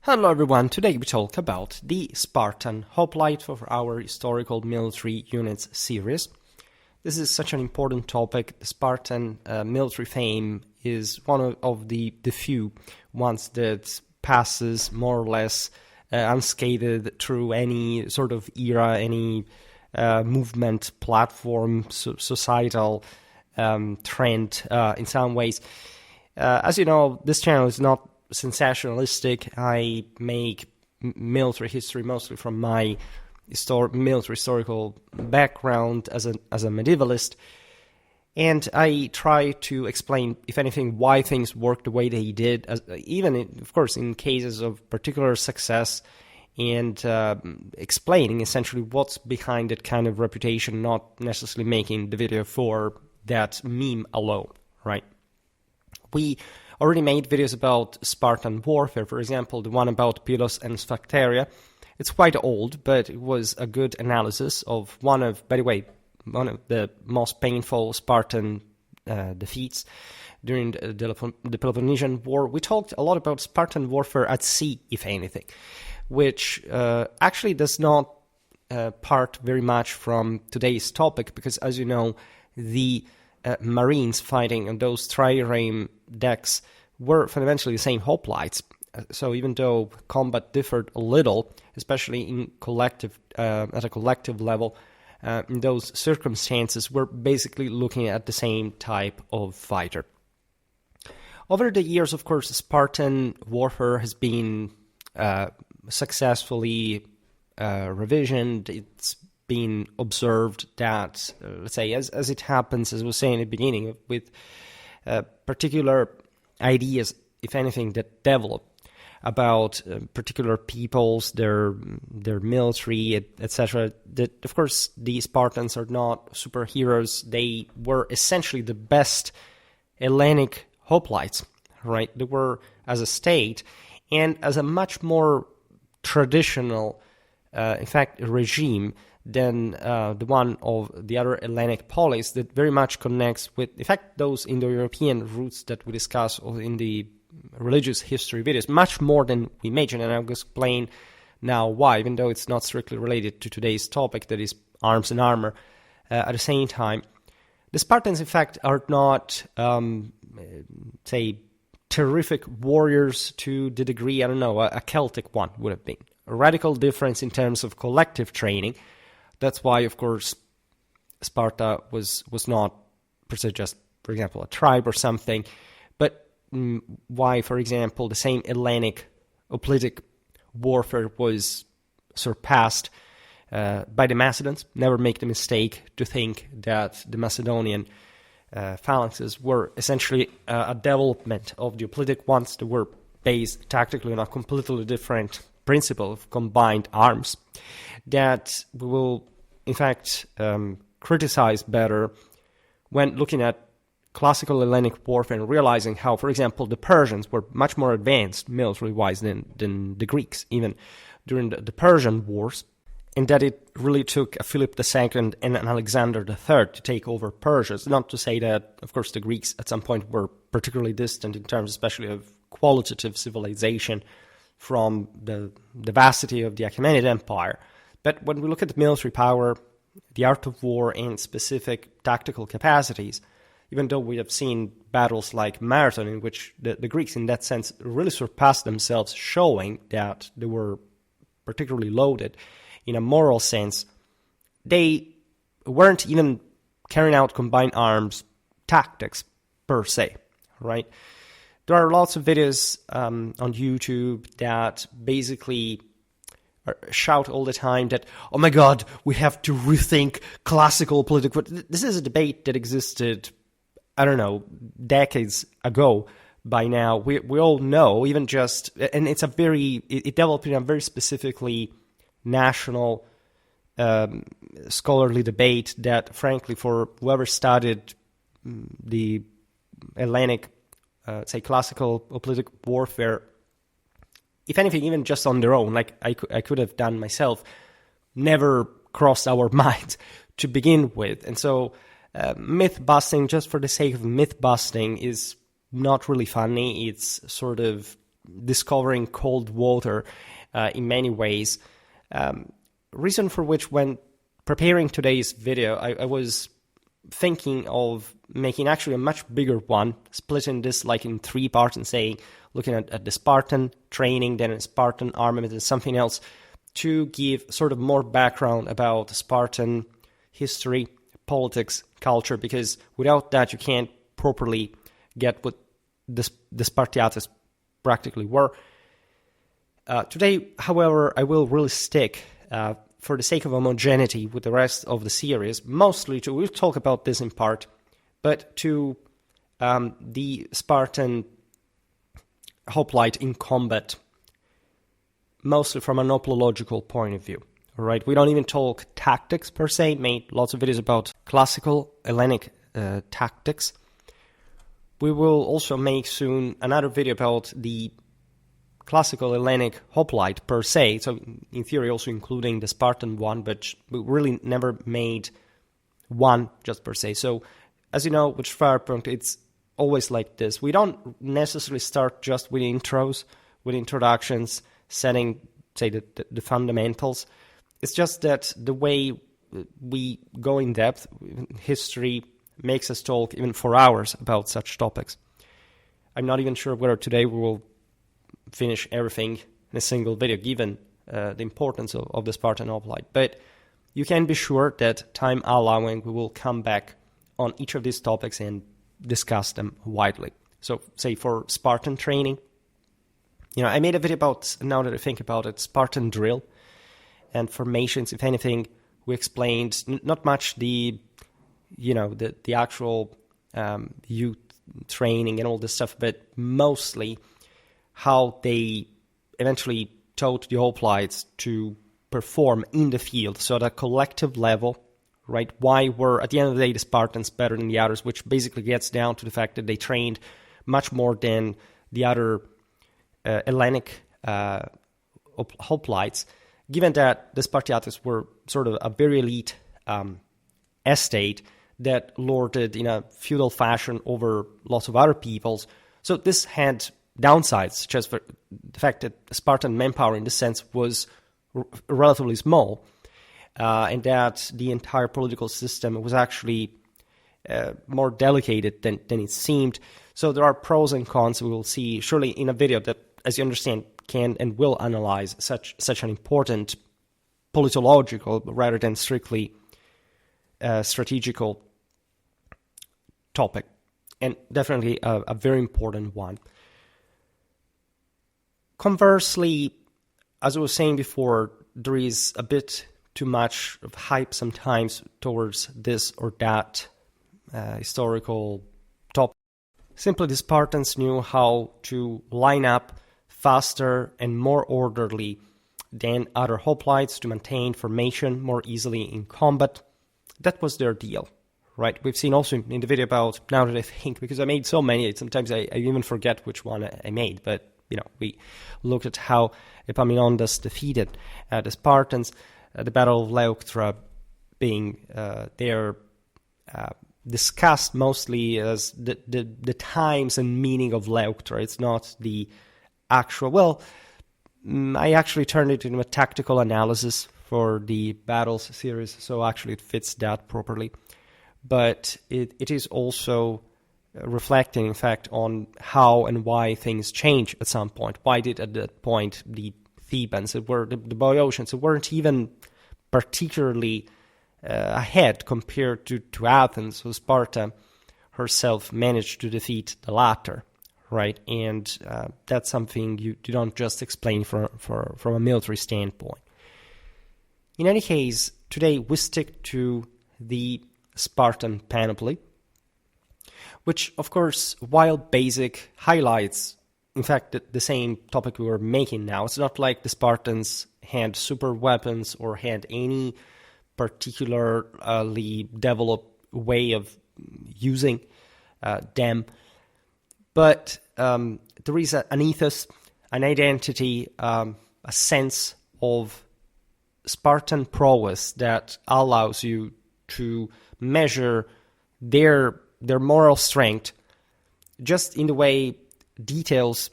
Hello everyone, today we talk about the Spartan Hoplite for our historical military units series. This is such an important topic. The Spartan military fame is one of the few ones that passes more or less unscathed through any sort of era, any movement, platform, societal trend in some ways. As you know, this channel is not sensationalistic. I make military history mostly from my military historical background as a medievalist, and I try to explain, if anything, why things work the way they did, of course, in cases of particular success, and explaining essentially what's behind that kind of reputation, not necessarily making the video for that meme alone, right? We already made videos about Spartan warfare, for example, the one about Pylos and Sphacteria. It's quite old, but it was a good analysis of one of the most painful Spartan defeats during the Peloponnesian War. We talked a lot about Spartan warfare at sea, if anything, which actually does not part very much from today's topic, because, as you know, the Marines fighting on those trireme decks were fundamentally the same hoplites. So even though combat differed a little, especially in at a collective level, in those circumstances, we're basically looking at the same type of fighter. Over the years, of course, Spartan warfare has been successfully revisioned. It's been observed that, let's say, as it happens, as I was saying at the beginning, with particular ideas, if anything, that develop about particular peoples, their military, etc. That, of course, the Spartans are not superheroes. They were essentially the best Hellenic hoplites, right? They were, as a state, and as a much more traditional, in fact, regime than the one of the other Hellenic polis, that very much connects with, in fact, those Indo-European roots that we discuss in the religious history videos, much more than we imagine, and I'll explain now why, even though it's not strictly related to today's topic, that is arms and armor. At the same time, the Spartans, in fact, are not, say, terrific warriors to the degree, I don't know, a Celtic one would have been. A radical difference in terms of collective training. That's why, of course, Sparta was not per se just, for example, a tribe or something, but why, for example, the same Hellenic hoplitic warfare was surpassed by the Macedons. Never make the mistake to think that the Macedonian phalanxes were essentially a development of the hoplitic ones that were based tactically on a completely different principle of combined arms that we will, in fact, criticize better when looking at classical Hellenic warfare and realizing how, for example, the Persians were much more advanced military-wise than the Greeks, even during the Persian wars, and that it really took a Philip II and an Alexander III to take over Persia. It's not to say that, of course, the Greeks at some point were particularly distant in terms especially of qualitative civilization from the vastity of the Achaemenid Empire. But when we look at the military power, the art of war, and specific tactical capacities, even though we have seen battles like Marathon, in which the Greeks, in that sense, really surpassed themselves, showing that they were particularly loaded in a moral sense, they weren't even carrying out combined arms tactics per se, right? There are lots of videos on YouTube that basically shout all the time that, oh my god, we have to rethink classical political... This is a debate that existed, I don't know, decades ago by now. We all know, even just... And it developed in a very specifically national scholarly debate that, frankly, for whoever studied the Hellenic, say, classical political warfare, if anything, even just on their own, like I could have done myself, never crossed our minds to begin with. And so myth busting, just for the sake of myth busting, is not really funny. It's sort of discovering cold water in many ways. Reason for which, when preparing today's video, I was thinking of making actually a much bigger one, splitting this like in 3 parts and saying, looking at the Spartan training, then a Spartan armament and something else, to give sort of more background about Spartan history, politics, culture, because without that you can't properly get what the Spartiates practically were. Today, however, I will really stick, for the sake of homogeneity with the rest of the series, mostly to, we'll talk about this in part, but to the Spartan hoplite in combat, mostly from an opological point of view. All right, we don't even talk tactics per se, made lots of videos about classical Hellenic tactics. We will also make soon another video about the classical Hellenic hoplite per se, so in theory also including the Spartan one, but we really never made one just per se. So as you know, with Schwerpunkt, it's always like this. We don't necessarily start just with intros, with introductions, setting, say, the fundamentals. It's just that the way we go in depth, history makes us talk even for hours about such topics. I'm not even sure whether today we will finish everything in a single video, given the importance of the Spartan hoplite. But you can be sure that, time allowing, we will come back on each of these topics and discuss them widely. So, say, for Spartan training, I made a video about, now that I think about it, Spartan drill and formations. If anything, we explained not much the actual youth training and all this stuff, but mostly how they eventually taught the hoplites to perform in the field. So at a collective level, right? Why were, at the end of the day, the Spartans better than the others, which basically gets down to the fact that they trained much more than the other Hellenic hoplites, given that the Spartiates were sort of a very elite estate that lorded in a feudal fashion over lots of other peoples. So this had downsides, such as the fact that Spartan manpower in this sense was relatively small, and that the entire political system was actually more delicate than it seemed. So there are pros and cons we will see surely in a video that, as you understand, can and will analyze such an important politological rather than strictly strategical topic, and definitely a very important one. Conversely, as I was saying before, there is a bit too much of hype sometimes towards this or that historical topic. Simply, the Spartans knew how to line up faster and more orderly than other hoplites to maintain formation more easily in combat. That was their deal, right? We've seen also in the video about, now that I think, because I made so many, sometimes I even forget which one I made, but we looked at how Epaminondas defeated the Spartans, the Battle of Leuctra being there discussed mostly as the times and meaning of Leuctra. It's not the actual, I actually turned it into a tactical analysis for the battles series, so actually it fits that properly. But it is also reflecting, in fact, on how and why things change at some point. Why did at that point the Thebans, it were the Boeotians, weren't even particularly ahead compared to Athens, so Sparta herself managed to defeat the latter, right? And that's something you don't just explain from a military standpoint. In any case, today we stick to the Spartan panoply, which, of course, while basic, highlights, in fact, the same topic we were making now. It's not like the Spartans had super weapons or had any particularly developed way of using them. But there is an ethos, an identity, a sense of Spartan prowess that allows you to measure their moral strength just in the way details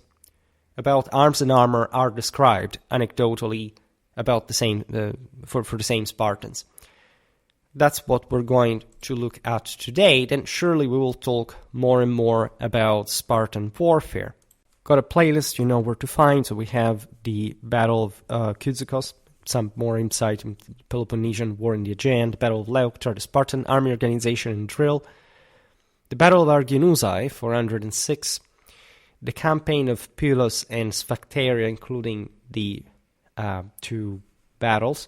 about arms and armor are described anecdotally about the same for the same Spartans. That's what we're going to look at today. Then surely we will talk more and more about Spartan warfare. Got a playlist, you know where to find. So we have the Battle of Kyzikos, some more insight into the Peloponnesian War in the Aegean, the Battle of Leuktra, the Spartan army organization and drill, the Battle of Arginusae, 406, the campaign of Pylos and Sphacteria, including the two battles.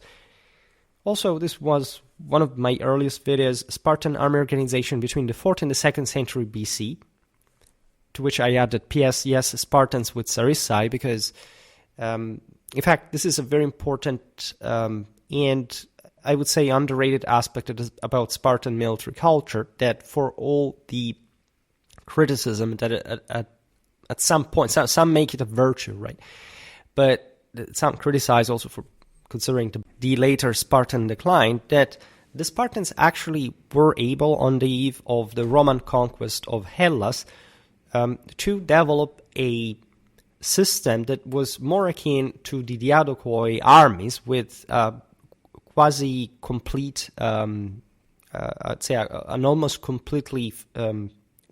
Also, this was one of my earliest videos, Spartan army organization between the 4th and the 2nd century BC, to which I added PS, yes, Spartans with Sarissai, because, in fact, this is a very important and I would say underrated aspect about Spartan military culture, that for all the criticism that at some point, some make it a virtue, right? But some criticize also for considering the later Spartan decline, that the Spartans actually were able, on the eve of the Roman conquest of Hellas, to develop a system that was more akin to the Diadochoi armies, with quasi-complete, I'd say an almost completely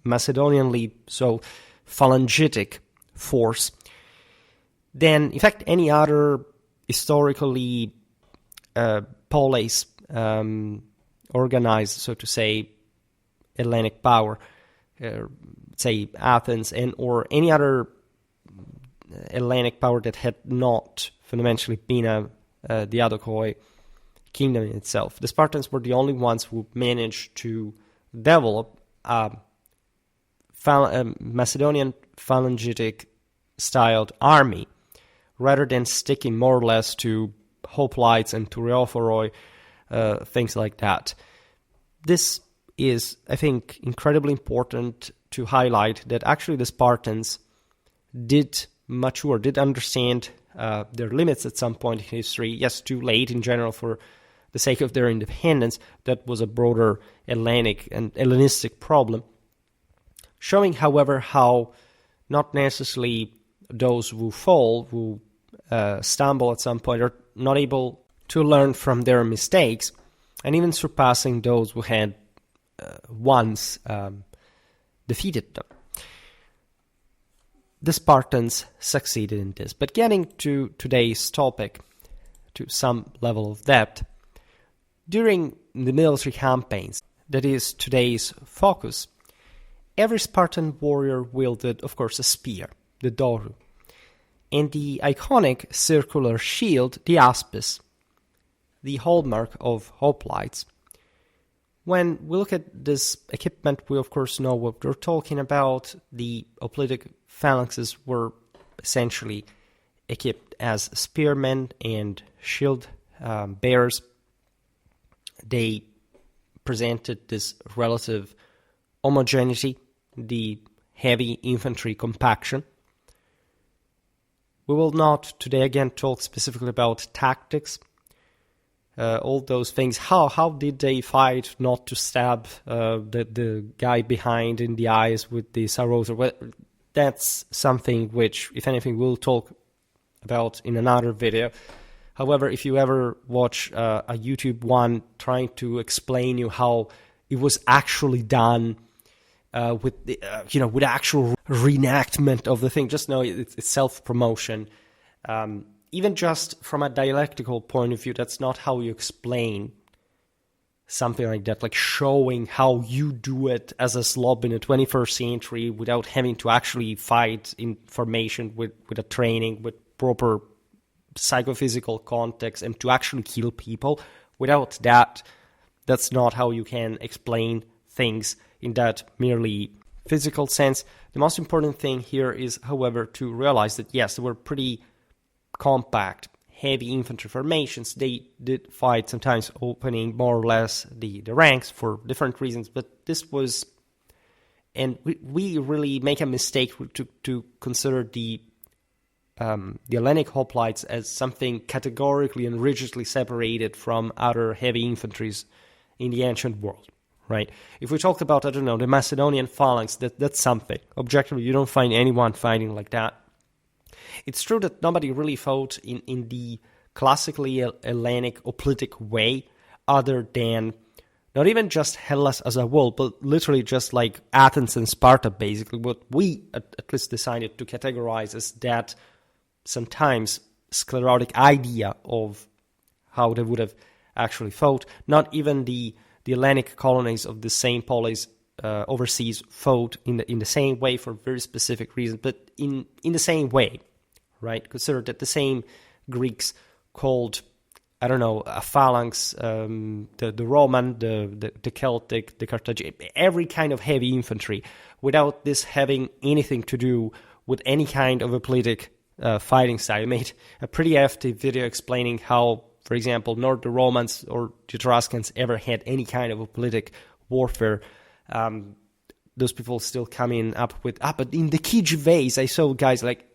Macedonianly, so phalangitic force than, in fact, any other historically polis organized, so to say, Hellenic power, say Athens, and or any other Hellenic power that had not fundamentally been a Diadochoi kingdom in itself. The Spartans were the only ones who managed to develop a Macedonian phalangitic styled army, rather than sticking more or less to hoplites and Tureophoroi, things like that. This is, I think, incredibly important to highlight, that actually the Spartans did mature, did understand their limits at some point in history. Yes, too late in general for the sake of their independence. That was a broader Hellenic and Hellenistic problem. Showing, however, how not necessarily those who fall, who stumble at some point, are not able to learn from their mistakes, and even surpassing those who had once defeated them. The Spartans succeeded in this. But getting to today's topic to some level of depth, during the military campaigns, that is today's focus, every Spartan warrior wielded, of course, a spear, the doru, and the iconic circular shield, the Aspis, the hallmark of hoplites. When we look at this equipment, we of course know what we're talking about. The hoplitic phalanxes were essentially equipped as spearmen and shield bearers. They presented this relative homogeneity, the heavy infantry compaction. We will not today again talk specifically about tactics, all those things. How did they fight not to stab the guy behind in the eyes with the sarota? Well, that's something which, if anything, we'll talk about in another video. However, if you ever watch a YouTube one trying to explain you how it was actually done with the, with actual reenactment of the thing, just know it's self-promotion. Even just from a dialectical point of view, that's not how you explain something like that, like showing how you do it as a slob in the 21st century without having to actually fight in formation with a training, with proper psychophysical context, and to actually kill people. Without that, that's not how you can explain things in that merely physical sense. The most important thing here is, however, to realize that yes, they were pretty compact, heavy infantry formations. They did fight sometimes opening more or less the ranks for different reasons, but this was, and we really make a mistake to consider the Hellenic hoplites as something categorically and rigidly separated from other heavy infantries in the ancient world, right? If we talked about, I don't know, the Macedonian phalanx, that's something. Objectively, you don't find anyone fighting like that. It's true that nobody really fought in the classically Hellenic hoplitic way, other than not even just Hellas as a whole, but literally just like Athens and Sparta, basically. What we at least decided to categorize as that sometimes sclerotic idea of how they would have actually fought. Not even the Hellenic colonies of the same polis overseas fought in the same way for very specific reasons, but in the same way, right? Consider that the same Greeks called, I don't know, a phalanx, the Roman, the Celtic, the Carthaginian, every kind of heavy infantry, without this having anything to do with any kind of a politic fighting style. I made a pretty hefty video explaining how, for example, nor the Romans or the Etruscans ever had any kind of a politic warfare. Those people still coming up with, but in the key vase, I saw guys like,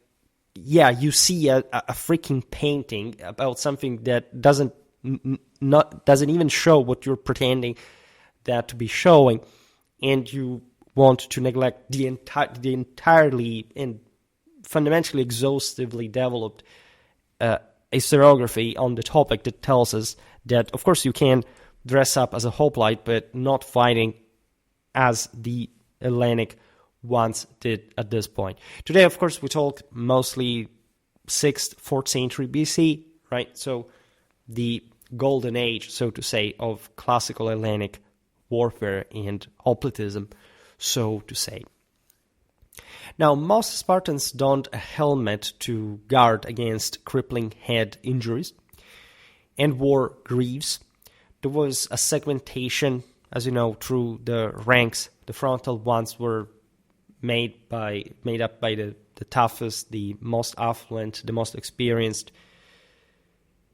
yeah, you see a freaking painting about something that doesn't even show what you're pretending that to be showing, and you want to neglect the entirely and fundamentally exhaustively developed historiography on the topic that tells us that, of course, you can dress up as a hoplite, but not fighting as the Hellenic once did at this point. Today, of course, we talk mostly 6th, 4th century BC, right? So the golden age, so to say, of classical Hellenic warfare and hoplitism, so to say. Now, most Spartans donned a helmet to guard against crippling head injuries and wore greaves. There was a segmentation, as you know, through the ranks. The frontal ones were made up by the toughest, the most affluent, the most experienced,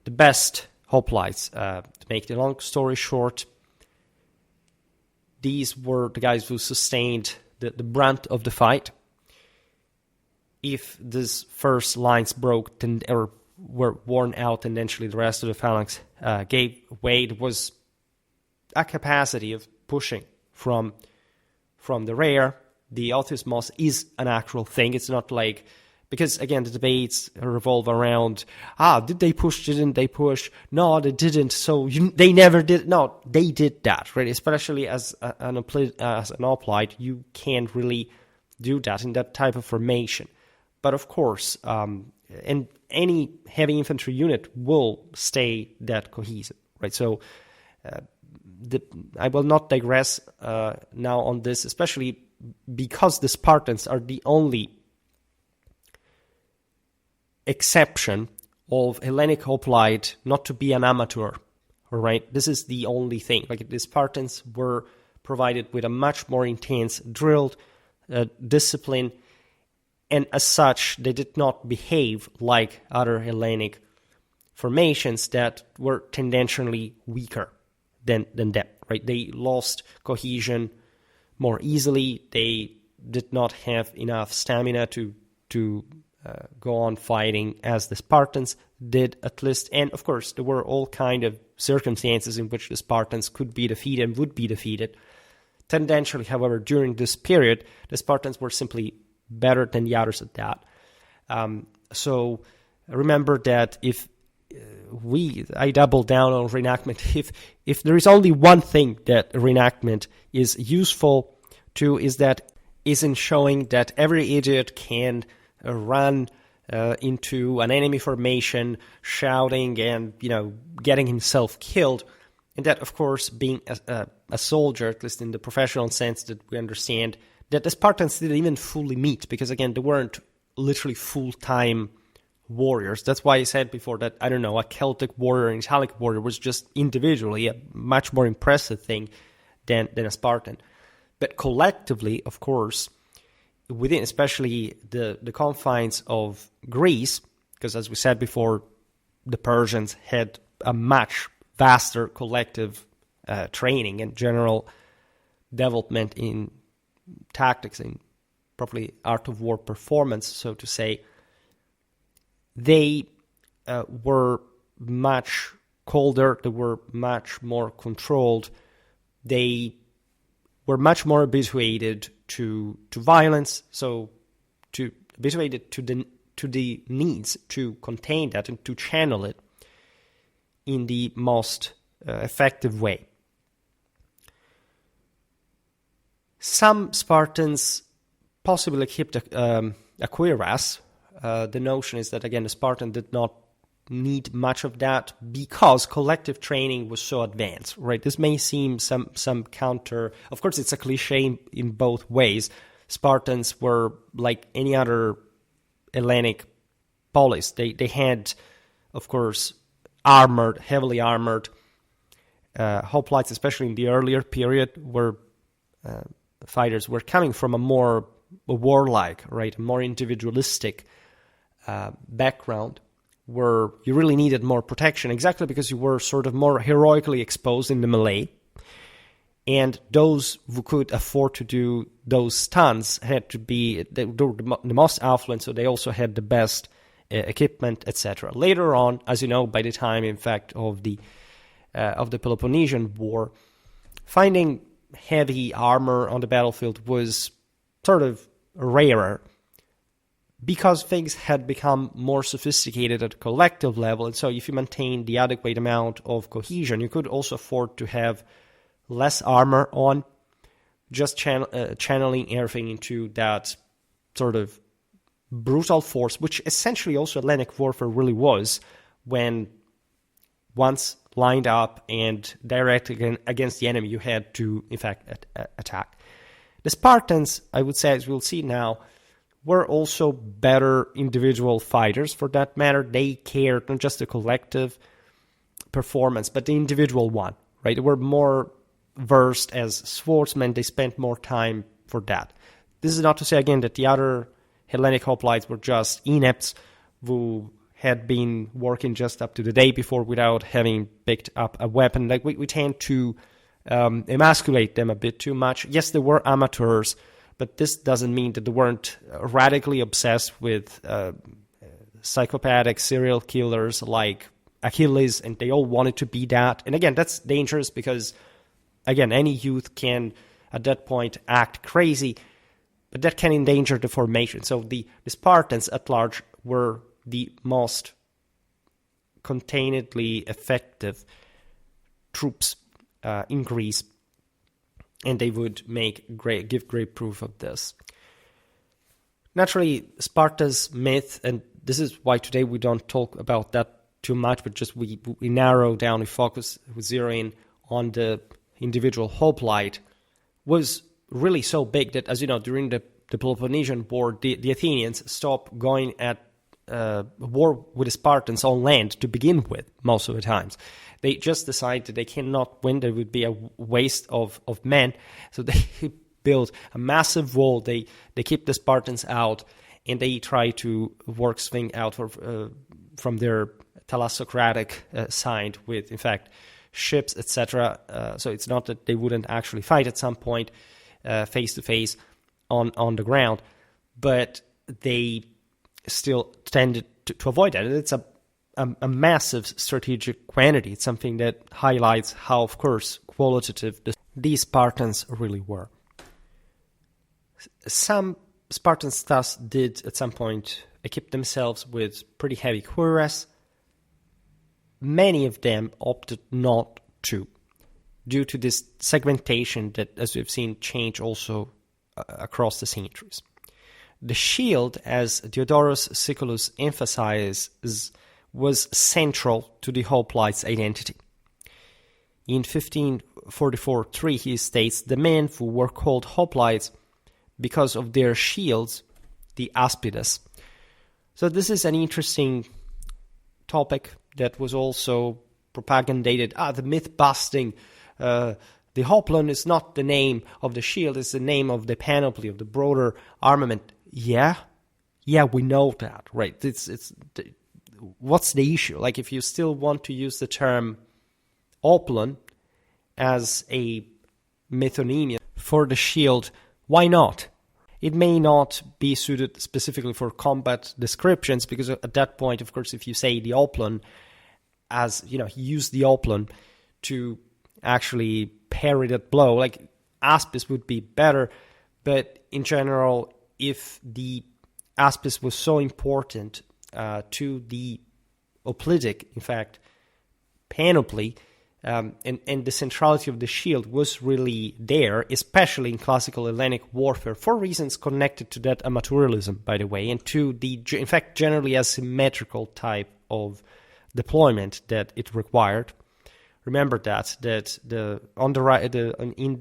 the best hoplites. To make the long story short, these were the guys who sustained the brunt of the fight. If these first lines broke or were worn out, and eventually the rest of the phalanx gave way, there was a capacity of pushing from the rear. The ethos is an actual thing. It's not like, because again, the debates revolve around, did they push, didn't they push? No, they didn't, so they never did. No, they did that, right? Especially as an hoplite, you can't really do that in that type of formation. But of course, and any heavy infantry unit will stay that cohesive, right? So I will not digress now on this, especially because the Spartans are the only exception of Hellenic hoplite not to be an amateur, all right? This is the only thing. Like, the Spartans were provided with a much more intense drilled discipline, and as such, they did not behave like other Hellenic formations that were tendentially weaker than that, right? They lost cohesion more easily. They did not have enough stamina to go on fighting as the Spartans did, at least. And of course, there were all kind of circumstances in which the Spartans could be defeated and would be defeated. Tendentially, however, during this period, the Spartans were simply better than the others at that. So remember that if I double down on reenactment. If there is only one thing that reenactment is useful to, is in showing that every idiot can run into an enemy formation, shouting and getting himself killed, and that, of course, being a soldier, at least in the professional sense that we understand, that the Spartans didn't even fully meet, because again, they weren't literally full-time warriors. That's why I said before that, I don't know, a Celtic warrior and Italic warrior was just individually a much more impressive thing than a Spartan. But collectively, of course, within especially the confines of Greece, because as we said before, the Persians had a much vaster collective training and general development in tactics and probably art of war performance, so to say. They were much colder, they were much more controlled, they were much more habituated to violence, so habituated to to the needs to contain that and to channel it in the most effective way. Some Spartans possibly kept a cuirass. The notion is that, again, the Spartan did not need much of that because collective training was so advanced, right? This may seem some counter. Of course, it's a cliche in both ways. Spartans were like any other Hellenic polis. They had, of course, heavily armored hoplites, especially in the earlier period, where fighters were coming from a more warlike, right, a more individualistic background, where you really needed more protection, exactly because you were sort of more heroically exposed in the melee. And those who could afford to do those stunts had to be the most affluent, so they also had the best equipment, etc. Later on, as you know, by the time, in fact, of the Peloponnesian War, finding heavy armor on the battlefield was sort of rarer because things had become more sophisticated at a collective level. And so if you maintain the adequate amount of cohesion, you could also afford to have less armor on, just channeling everything into that sort of brutal force, which essentially also Hellenic warfare really was, when once lined up and directed against the enemy, you had to, in fact, attack. The Spartans, I would say, as we'll see now, were also better individual fighters for that matter. They cared not just the collective performance, but the individual one, right? They were more versed as swordsmen. They spent more time for that. This is not to say, again, that the other Hellenic hoplites were just inepts who had been working just up to the day before without having picked up a weapon. Like we tend to emasculate them a bit too much. Yes, they were amateurs, but this doesn't mean that they weren't radically obsessed with psychopathic serial killers like Achilles, and they all wanted to be that. And again, that's dangerous because, again, any youth can, at that point, act crazy, but that can endanger the formation. So the Spartans at large were the most containedly effective troops in Greece, and they would give great proof of this. Naturally, Sparta's myth, and this is why today we don't talk about that too much, but just we narrow down, we focus, we zero in on the individual hoplite, was really so big that, as you know, during the Peloponnesian War, the Athenians stopped going at war with the Spartans on land to begin with, most of the times. They just decided that they cannot win. There would be a waste of men. So they built a massive wall. They keep the Spartans out, and they try to work swing out from their thalassocratic side with, in fact, ships, etc. So it's not that they wouldn't actually fight at some point face to face on the ground, but they still tended to avoid that. It's a massive strategic quantity. It's something that highlights how, of course, qualitative these Spartans really were. Some Spartans thus did at some point equip themselves with pretty heavy cuirass. Many of them opted not to, due to this segmentation that, as we've seen, change also across the centuries. The shield, as Diodorus Siculus emphasizes, was central to the hoplite's identity. In 1544-3, he states, the men who were called hoplites because of their shields, the Aspides. So this is an interesting topic that was also propagandized. The myth busting. The hoplon is not the name of the shield, it's the name of the panoply, of the broader armament. Yeah, we know that, right? What's the issue? Like, if you still want to use the term hoplon as a methonymia for the shield, why not? It may not be suited specifically for combat descriptions, because at that point, of course, if you say the hoplon, as, you know, he used the hoplon to actually parry that blow, like Aspis would be better, but in general, if the Aspis was so important to the hoplitic, in fact, panoply, and the centrality of the shield was really there, especially in classical Hellenic warfare, for reasons connected to that amatorialism, by the way, and to the, in fact, generally asymmetrical type of deployment that it required. Remember that in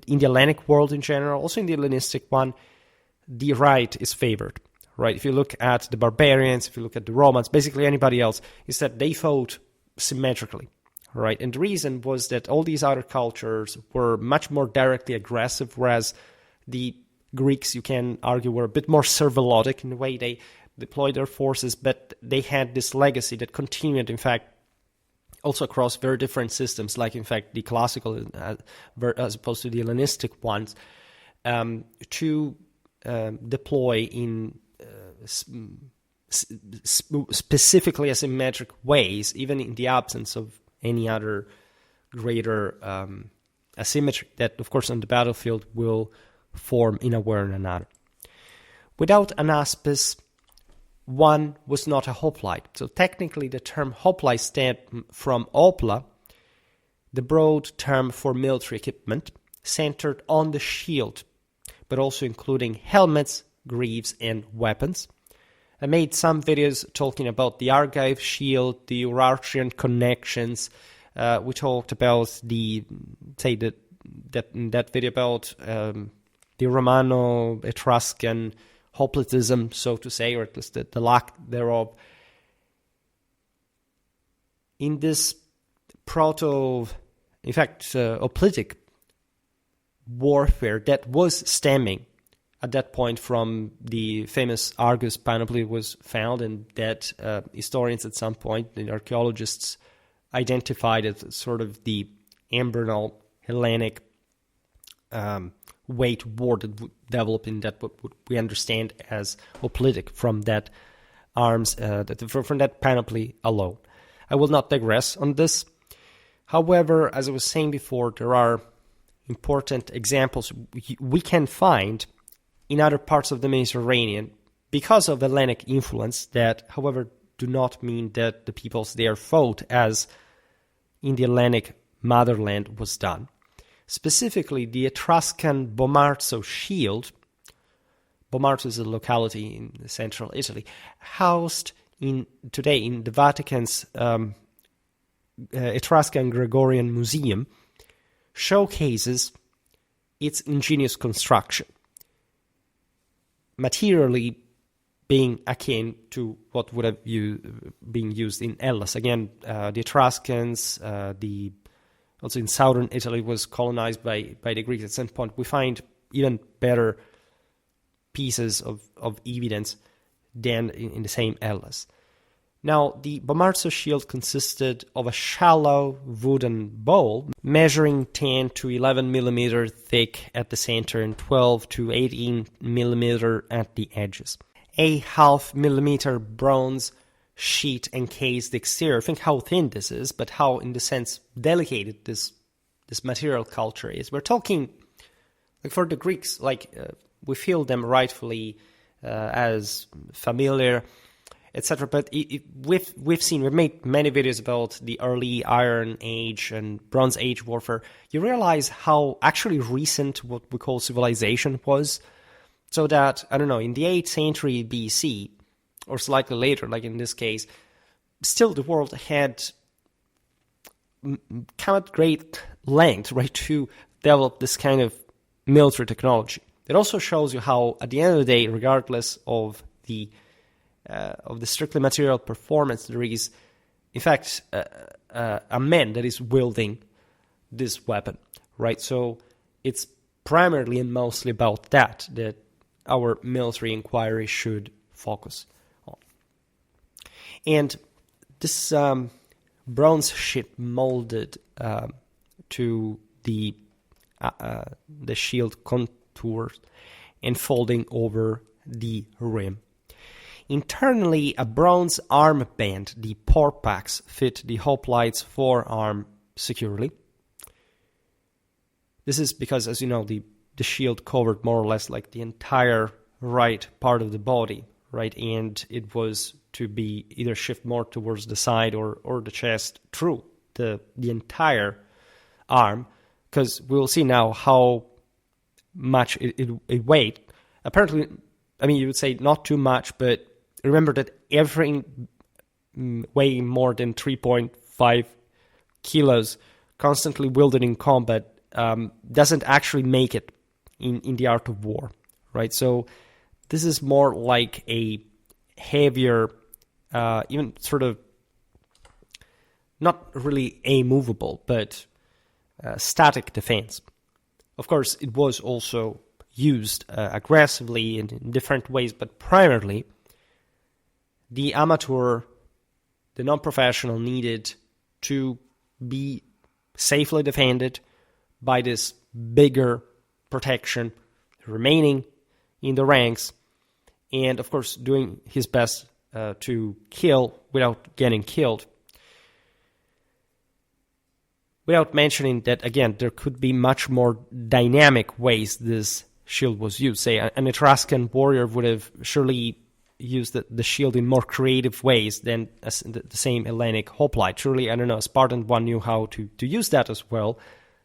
the Hellenic world in general, also in the Hellenistic one, the right is favored, right? If you look at the barbarians, if you look at the Romans, basically anybody else, is that they fought symmetrically, right? And the reason was that all these other cultures were much more directly aggressive, whereas the Greeks, you can argue, were a bit more servilotic in the way they deployed their forces, but they had this legacy that continued, in fact, also across very different systems, like, in fact, the classical as opposed to the Hellenistic ones, to deploy in specifically asymmetric ways, even in the absence of any other greater asymmetry that, of course, on the battlefield will form in a way or another. Without an Aspis, one was not a hoplite. So technically the term hoplite stems from hopla, the broad term for military equipment, centered on the shield, but also including helmets, greaves, and weapons. I made some videos talking about the Argive shield, the Urartian connections. We talked about that video about the Romano-Etruscan hoplitism, so to say, or at least the lack thereof. In this hoplitic warfare that was stemming at that point from the famous Argus panoply was found, and that historians at some point, the archaeologists, identified as sort of the embryonal Hellenic way to war that would develop in that what we understand as hoplitic from that arms, from that panoply alone. I will not digress on this. However, as I was saying before, there are important examples we can find in other parts of the Mediterranean because of Hellenic influence that, however, do not mean that the peoples there fought as in the Hellenic motherland was done. Specifically, the Etruscan Bomarzo shield, Bomarzo is a locality in central Italy, housed today in the Vatican's Etruscan Gregorian Museum, showcases its ingenious construction, materially being akin to what would have been used in Hellas. Again, the Etruscans, also in southern Italy, was colonized by the Greeks. At some point, we find even better pieces of evidence than in the same Hellas. Now, the Bomarzo shield consisted of a shallow wooden bowl measuring 10 to 11 millimeter thick at the center and 12 to 18 millimeter at the edges. A half millimeter bronze sheet encased the exterior. Think how thin this is, but how, in the sense, delicate this material culture is. We're talking, like, for the Greeks, we feel them rightfully as familiar, etc. But we've made many videos about the early Iron Age and Bronze Age warfare. You realize how actually recent what we call civilization was. So that, I don't know, in the 8th century BC, or slightly later, like in this case, still the world had come at great length, right, to develop this kind of military technology. It also shows you how, at the end of the day, regardless of the strictly material performance, there is, in fact, a man that is wielding this weapon, right? So it's primarily and mostly about that our military inquiry should focus on. And this bronze sheet molded to the shield contours and folding over the rim. Internally, a bronze armband, the porpax, fit the hoplite's forearm securely. This is because, as you know, the shield covered more or less like the entire right part of the body, right? And it was to be either shift more towards the side or the chest through the entire arm, because we'll see now how much it weighed. Apparently, I mean, you would say not too much, but remember that everything weighing more than 3.5 kilos constantly wielded in combat doesn't actually make it in the art of war, right? So this is more like a heavier, even sort of not really immovable, but static defense. Of course, it was also used aggressively in different ways, but primarily the amateur, the non-professional, needed to be safely defended by this bigger protection, remaining in the ranks, and of course doing his best to kill without getting killed. Without mentioning that, again, there could be much more dynamic ways this shield was used. Say, an Etruscan warrior would have surely used the shield in more creative ways than the same Hellenic hoplite. Surely, I don't know, a Spartan one knew how to use that as well,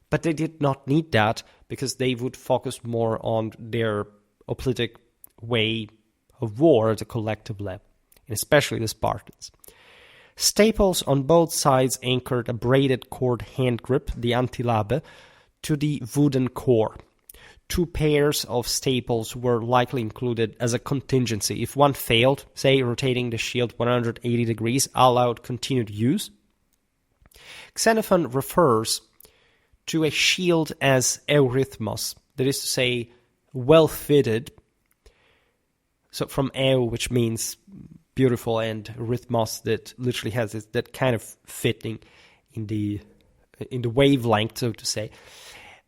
but they did not need that because they would focus more on their hoplitic way of war at a collective level, and especially the Spartans. Staples on both sides anchored a braided cord hand grip, the antilabe, to the wooden core. 2 pairs of staples were likely included as a contingency. If one failed, say rotating the shield 180 degrees, allowed continued use. Xenophon refers to a shield as eurythmos, that is to say, well-fitted. So from eu, which means beautiful, and rhythmos, that literally has that kind of fitting in the wavelength, so to say.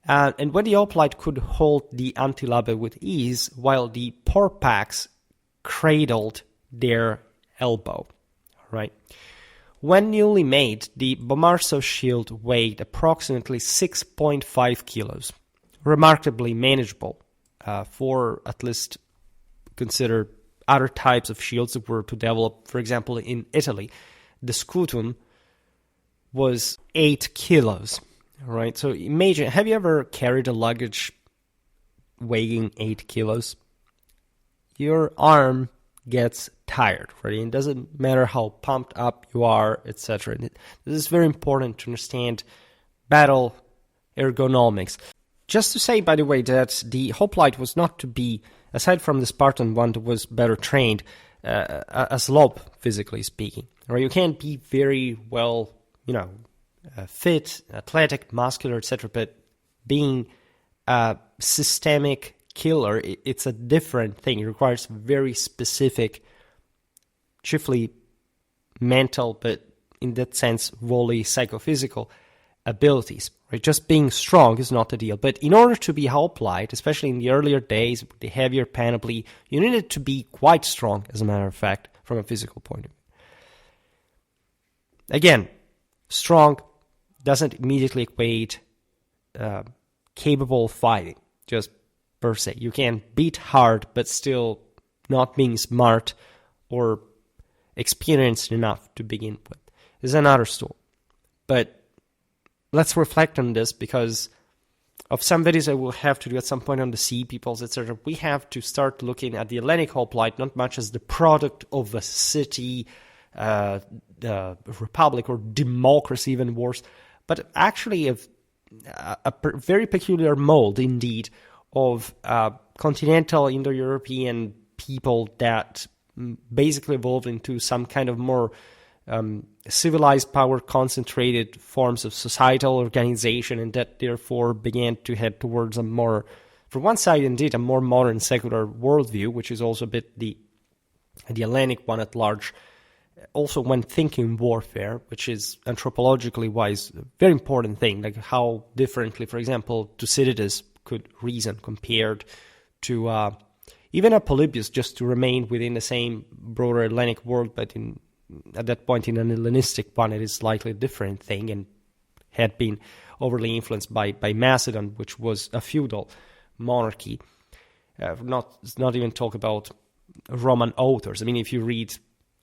And when the hoplite could hold the antilabe with ease, while the porpax cradled their elbow, right? When newly made, the Bomarso shield weighed approximately 6.5 kilos, remarkably manageable for at least consider other types of shields that were to develop. For example, in Italy, the scutum was 8 kilos, right? So imagine, have you ever carried a luggage weighing 8 kilos? Your arm gets tired, right? It doesn't matter how pumped up you are, etc. This is very important to understand battle ergonomics. Just to say, by the way, that the hoplite was not to be, aside from the Spartan one that was better trained, a slob, physically speaking. Right? You can't be very well, fit, athletic, muscular, etc. But being a systemic killer, it's a different thing. It requires very specific, chiefly mental, but in that sense, wholly psychophysical abilities. Right? Just being strong is not the deal. But in order to be hoplite, especially in the earlier days with the heavier panoply, you needed to be quite strong, as a matter of fact, from a physical point of view. Again, strong doesn't immediately equate capable of fighting, just per se. You can beat hard, but still not being smart or experienced enough to begin with. This is another story. But let's reflect on this, because of some videos I will have to do at some point on the sea peoples, etc. We have to start looking at the Hellenic hoplite not much as the product of a city, the republic, or democracy, even worse, but actually of a very peculiar mold, indeed, of continental Indo-European people that basically evolved into some kind of more civilized, power-concentrated forms of societal organization, and that therefore began to head towards a more, from one side indeed, a more modern secular worldview, which is also a bit the Hellenic one at large. Also when thinking warfare, which is anthropologically wise a very important thing, like how differently, for example, Thucydides could reason compared to even a Polybius, just to remain within the same broader Hellenic world, but at that point in an Hellenistic one, it is slightly a different thing, and had been overly influenced by Macedon, which was a feudal monarchy. Not even talk about Roman authors. I mean, if you read,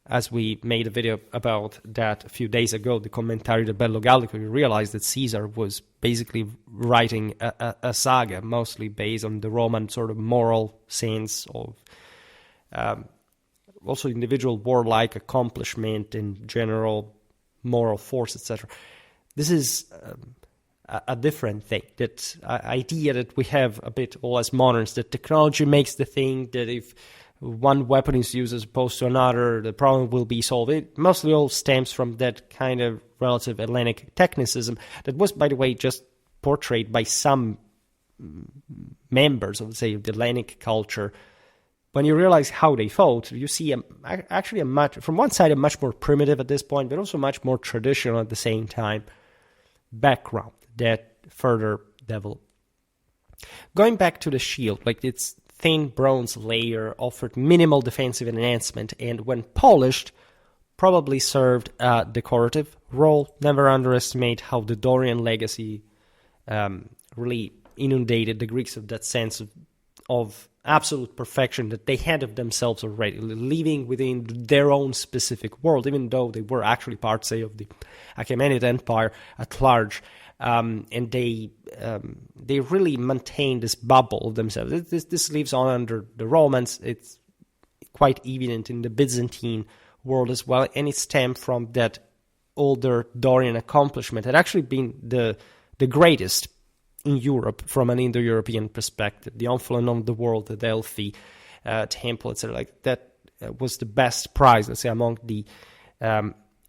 as we made a video about that a few days ago, the Commentario de Bello Gallico, you realize that Caesar was basically writing a saga, mostly based on the Roman sort of moral sense of also individual warlike accomplishment and general moral force, etc. This is a different thing. That idea that we have a bit all as moderns, that technology makes the thing, that if one weapon is used as opposed to another, the problem will be solved. It mostly all stems from that kind of relative Hellenic technicism that was, by the way, just portrayed by some members of, say, the Hellenic culture. When you realize how they fought, you see actually a much, from one side, a much more primitive at this point, but also much more traditional at the same time background that further developed. Going back to the shield, like its thin bronze layer offered minimal defensive enhancement, and when polished, probably served a decorative role. Never underestimate how the Dorian legacy really inundated the Greeks of that sense of absolute perfection that they had of themselves already, living within their own specific world, even though they were actually part, say, of the Achaemenid Empire at large. And they really maintain this bubble of themselves. This lives on under the Romans. It's quite evident in the Byzantine world as well, and it stemmed from that older Dorian accomplishment. It had actually been the greatest in Europe from an Indo-European perspective. The Omphalos of the world, the Delphi temple, etc. Like that was the best prize, let's say, among the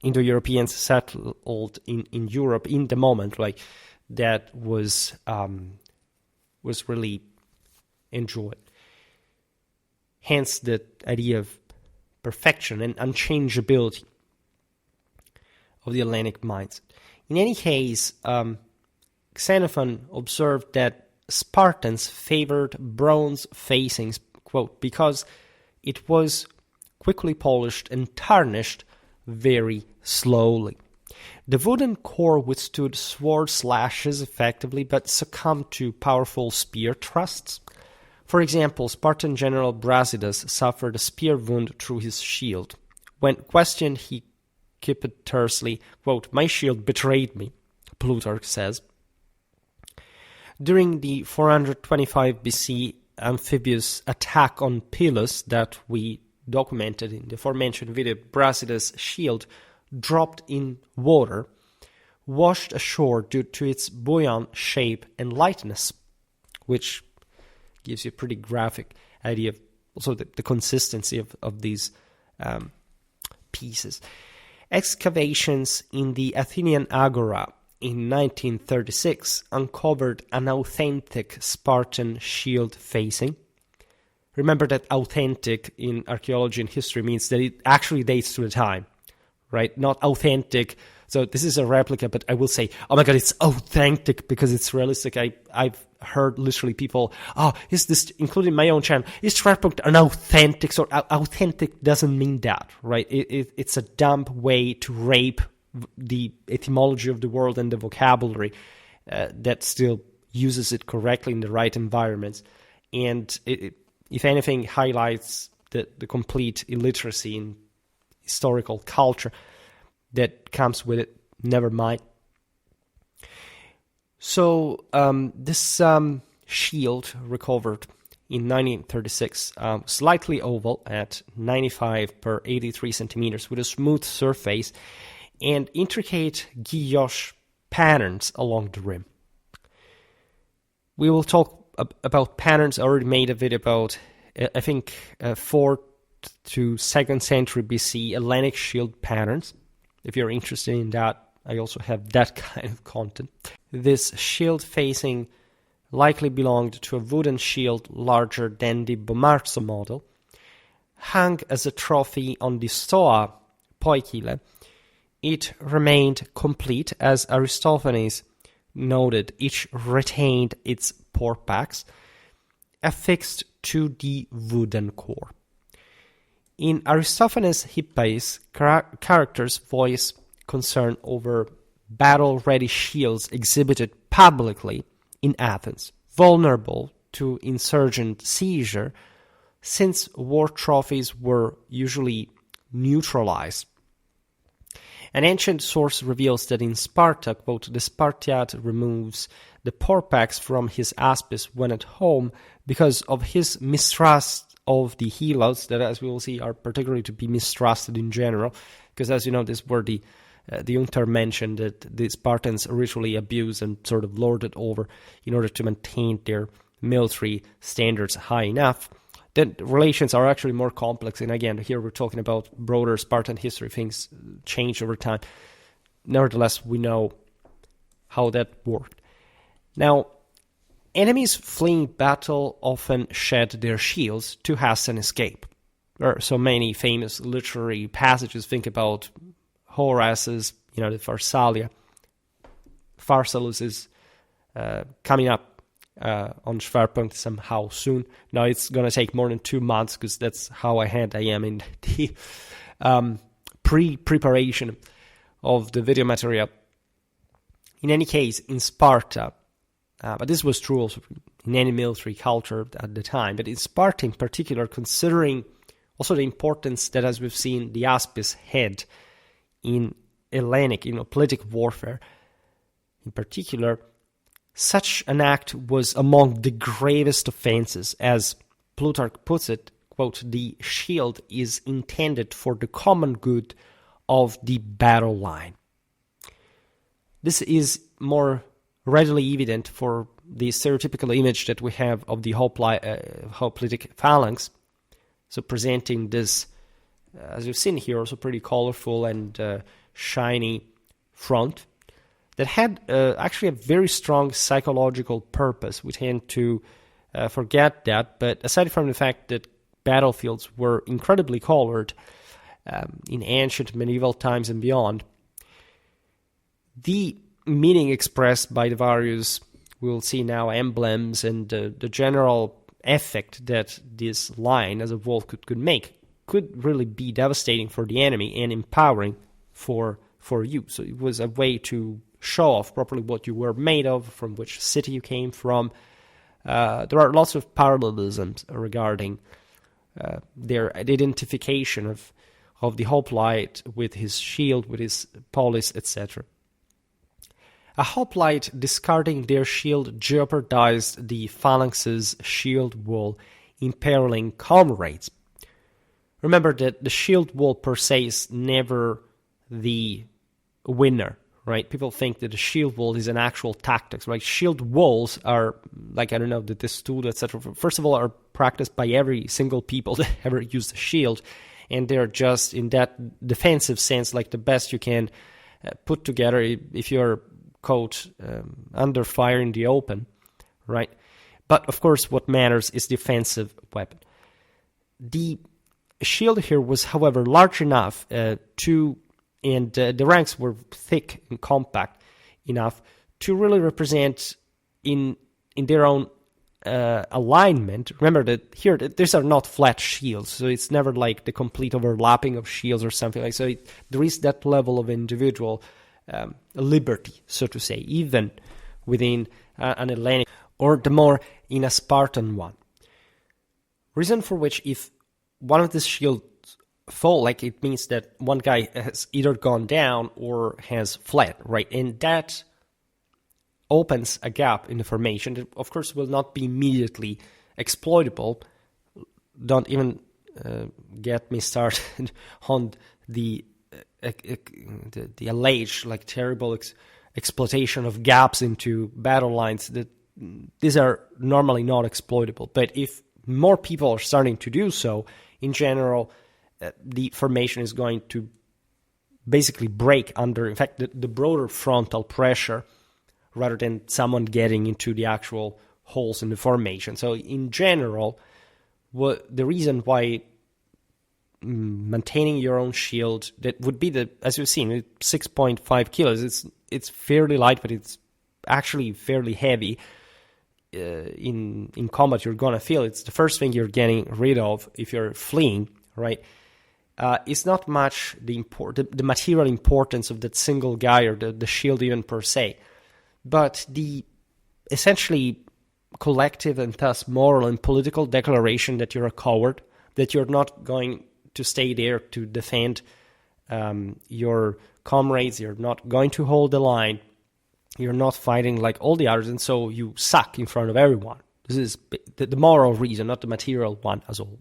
Indo-Europeans settled in Europe in the moment, like that was really enjoyed. Hence the idea of perfection and unchangeability of the Hellenic mindset. In any case, Xenophon observed that Spartans favored bronze facings, quote, because it was quickly polished and tarnished very slowly. The wooden core withstood sword slashes effectively, but succumbed to powerful spear thrusts. For example, Spartan general Brasidas suffered a spear wound through his shield. When questioned, he quipped tersely, quote, "My shield betrayed me," Plutarch says. During the 425 BC amphibious attack on Pylos that we documented in the aforementioned video, Brasidas' shield dropped in water, washed ashore due to its buoyant shape and lightness, which gives you a pretty graphic idea of also the consistency of these pieces. Excavations in the Athenian Agora in 1936 uncovered an authentic Spartan shield facing. Remember that authentic in archaeology and history means that it actually dates to the time, right? Not authentic. So this is a replica, but I will say, oh my God, it's authentic because it's realistic. I've heard literally people, is this, including my own channel, is Schwerpunkt an authentic? So authentic doesn't mean that, right? It's a dumb way to rape the etymology of the word and the vocabulary that still uses it correctly in the right environments. And it if anything, highlights the complete illiteracy in historical culture that comes with it. Never mind. So this shield recovered in 1936, slightly oval at 95 per 83 centimeters with a smooth surface and intricate guilloche patterns along the rim. We will talk about patterns. I already made a video about, I think, 4th to 2nd century BC Hellenic shield patterns. If you're interested in that, I also have that kind of content. This shield facing likely belonged to a wooden shield larger than the Bomarzo model, hung as a trophy on the Stoa Poikile. It remained complete, as Aristophanes noted. Each retained its porpax, affixed to the wooden core. In Aristophanes' Hippias, characters voice concern over battle-ready shields exhibited publicly in Athens. Vulnerable to insurgent seizure, since war trophies were usually neutralized. An ancient source reveals that in Sparta, quote, the Spartiate removes the porpax from his Aspis when at home because of his mistrust of the helos, that, as we will see, are particularly to be mistrusted in general, because, as you know, this were the Unter mentioned that the Spartans ritually abused and sort of lorded over in order to maintain their military standards high enough. Then relations are actually more complex, and again, here we're talking about broader Spartan history. Things change over time. Nevertheless, we know how that worked. Now, enemies fleeing battle often shed their shields to hasten escape. There are so many famous literary passages. Think about Horace's, the Pharsalia. Pharsalus is coming up on Schwerpunkt somehow soon. Now, it's going to take more than 2 months because that's how ahead I am in the pre-preparation of the video material. In any case, in Sparta, but this was true also in any military culture at the time, but in Sparta in particular, considering also the importance that, as we've seen, the Aspis had in Hellenic, political warfare in particular, such an act was among the gravest offenses. As Plutarch puts it, quote, the shield is intended for the common good of the battle line. This is more readily evident for the stereotypical image that we have of the hoplitic phalanx, so presenting this, as you've seen here, also pretty colorful and shiny front that had actually a very strong psychological purpose. We tend to forget that, but aside from the fact that battlefields were incredibly colored in ancient medieval times and beyond, the meaning expressed by the various, we'll see now, emblems and the general effect that this line as a whole could make could really be devastating for the enemy and empowering for you. So it was a way to show off properly what you were made of, from which city you came from. There are lots of parallelisms regarding their identification of the hoplite with his shield, with his polis, etc. A hoplite discarding their shield jeopardized the phalanx's shield wall, imperiling comrades. Remember that the shield wall per se is never the winner, right? People think that the shield wall is an actual tactics, right? Shield walls are, the testudo, etc. First of all, are practiced by every single people that ever used a shield, and they're just, in that defensive sense, like the best you can put together if you're caught under fire in the open, right? But of course, what matters is defensive weapon. The shield here was, however, large enough and the ranks were thick and compact enough to really represent in their own alignment. Remember that here, these are not flat shields, so it's never like the complete overlapping of shields or something like so. There is that level of individual liberty, so to say, even within an Hellenic, or the more in a Spartan one. Reason for which, if one of these shields fall, it means that one guy has either gone down or has fled, right? And that opens a gap in the formation that, of course, will not be immediately exploitable. Don't even get me started on the alleged terrible exploitation of gaps into battle lines. That these are normally not exploitable, but if more people are starting to do so, in general, the formation is going to basically break under, in fact, the broader frontal pressure, rather than someone getting into the actual holes in the formation. So in general, the reason why maintaining your own shield, that would be as you've seen, 6.5 kilos. It's fairly light, but it's actually fairly heavy. In combat, you're gonna feel it's the first thing you're getting rid of if you're fleeing, right? It's not much the material importance of that single guy or the shield even per se, but the essentially collective and thus moral and political declaration that you're a coward, that you're not going to stay there to defend your comrades, you're not going to hold the line, you're not fighting like all the others, and so you suck in front of everyone. This is the moral reason, not the material one as always.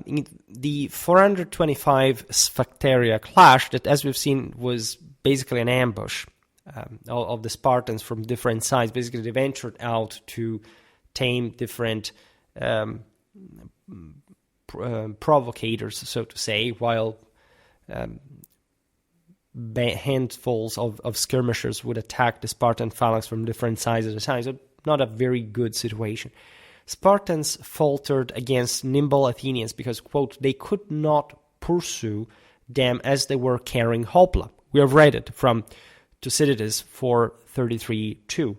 In the 425 Sphacteria clash, that as we've seen was basically an ambush of the Spartans from different sides. Basically, they ventured out to tame different provocators, so to say, while handfuls of skirmishers would attack the Spartan phalanx from different sides at a time. So not a very good situation. Spartans faltered against nimble Athenians because, quote, they could not pursue them as they were carrying Hoplite. We have read it from Thucydides 433-2.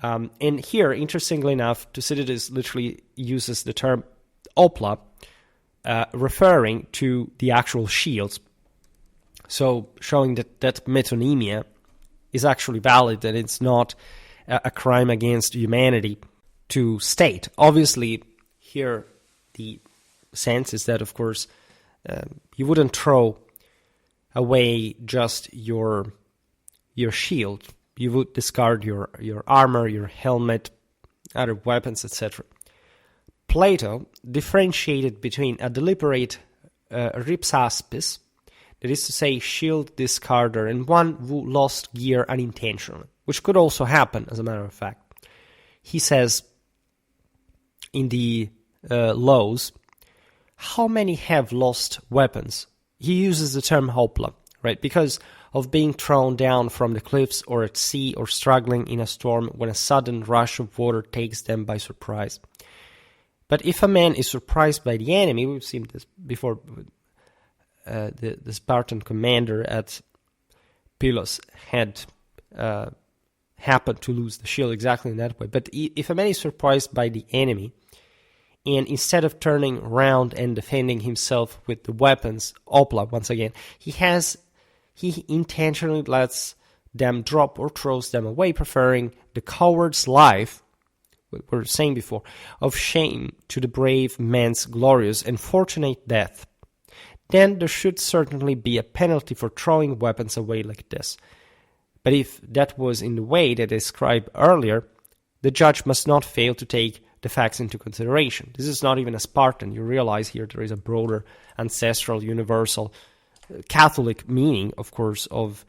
And here, interestingly enough, Thucydides literally uses the term Hoplite, referring to the actual shields. So showing that metonymia is actually valid, that it's not a crime against humanity to state. Obviously, here the sense is that, of course, you wouldn't throw away just your shield. You would discard your armor, your helmet, other weapons, etc. Plato differentiated between a deliberate rips aspis, that is to say, shield discarder, and one who lost gear unintentionally, which could also happen, as a matter of fact. He says in the Laws, how many have lost weapons? He uses the term Hoplite, right? Because of being thrown down from the cliffs or at sea or struggling in a storm when a sudden rush of water takes them by surprise. But if a man is surprised by the enemy, we've seen this before, the Spartan commander at Pylos had happened to lose the shield exactly in that way. But if a man is surprised by the enemy, and instead of turning around and defending himself with the weapons, Hoplite once again, he intentionally lets them drop or throws them away, preferring the coward's life, we were saying before, of shame to the brave man's glorious and fortunate death. Then there should certainly be a penalty for throwing weapons away like this. But if that was in the way that I described earlier, the judge must not fail to take the facts into consideration. This is not even a Spartan. You realize here there is a broader, ancestral, universal, Catholic meaning, of course, of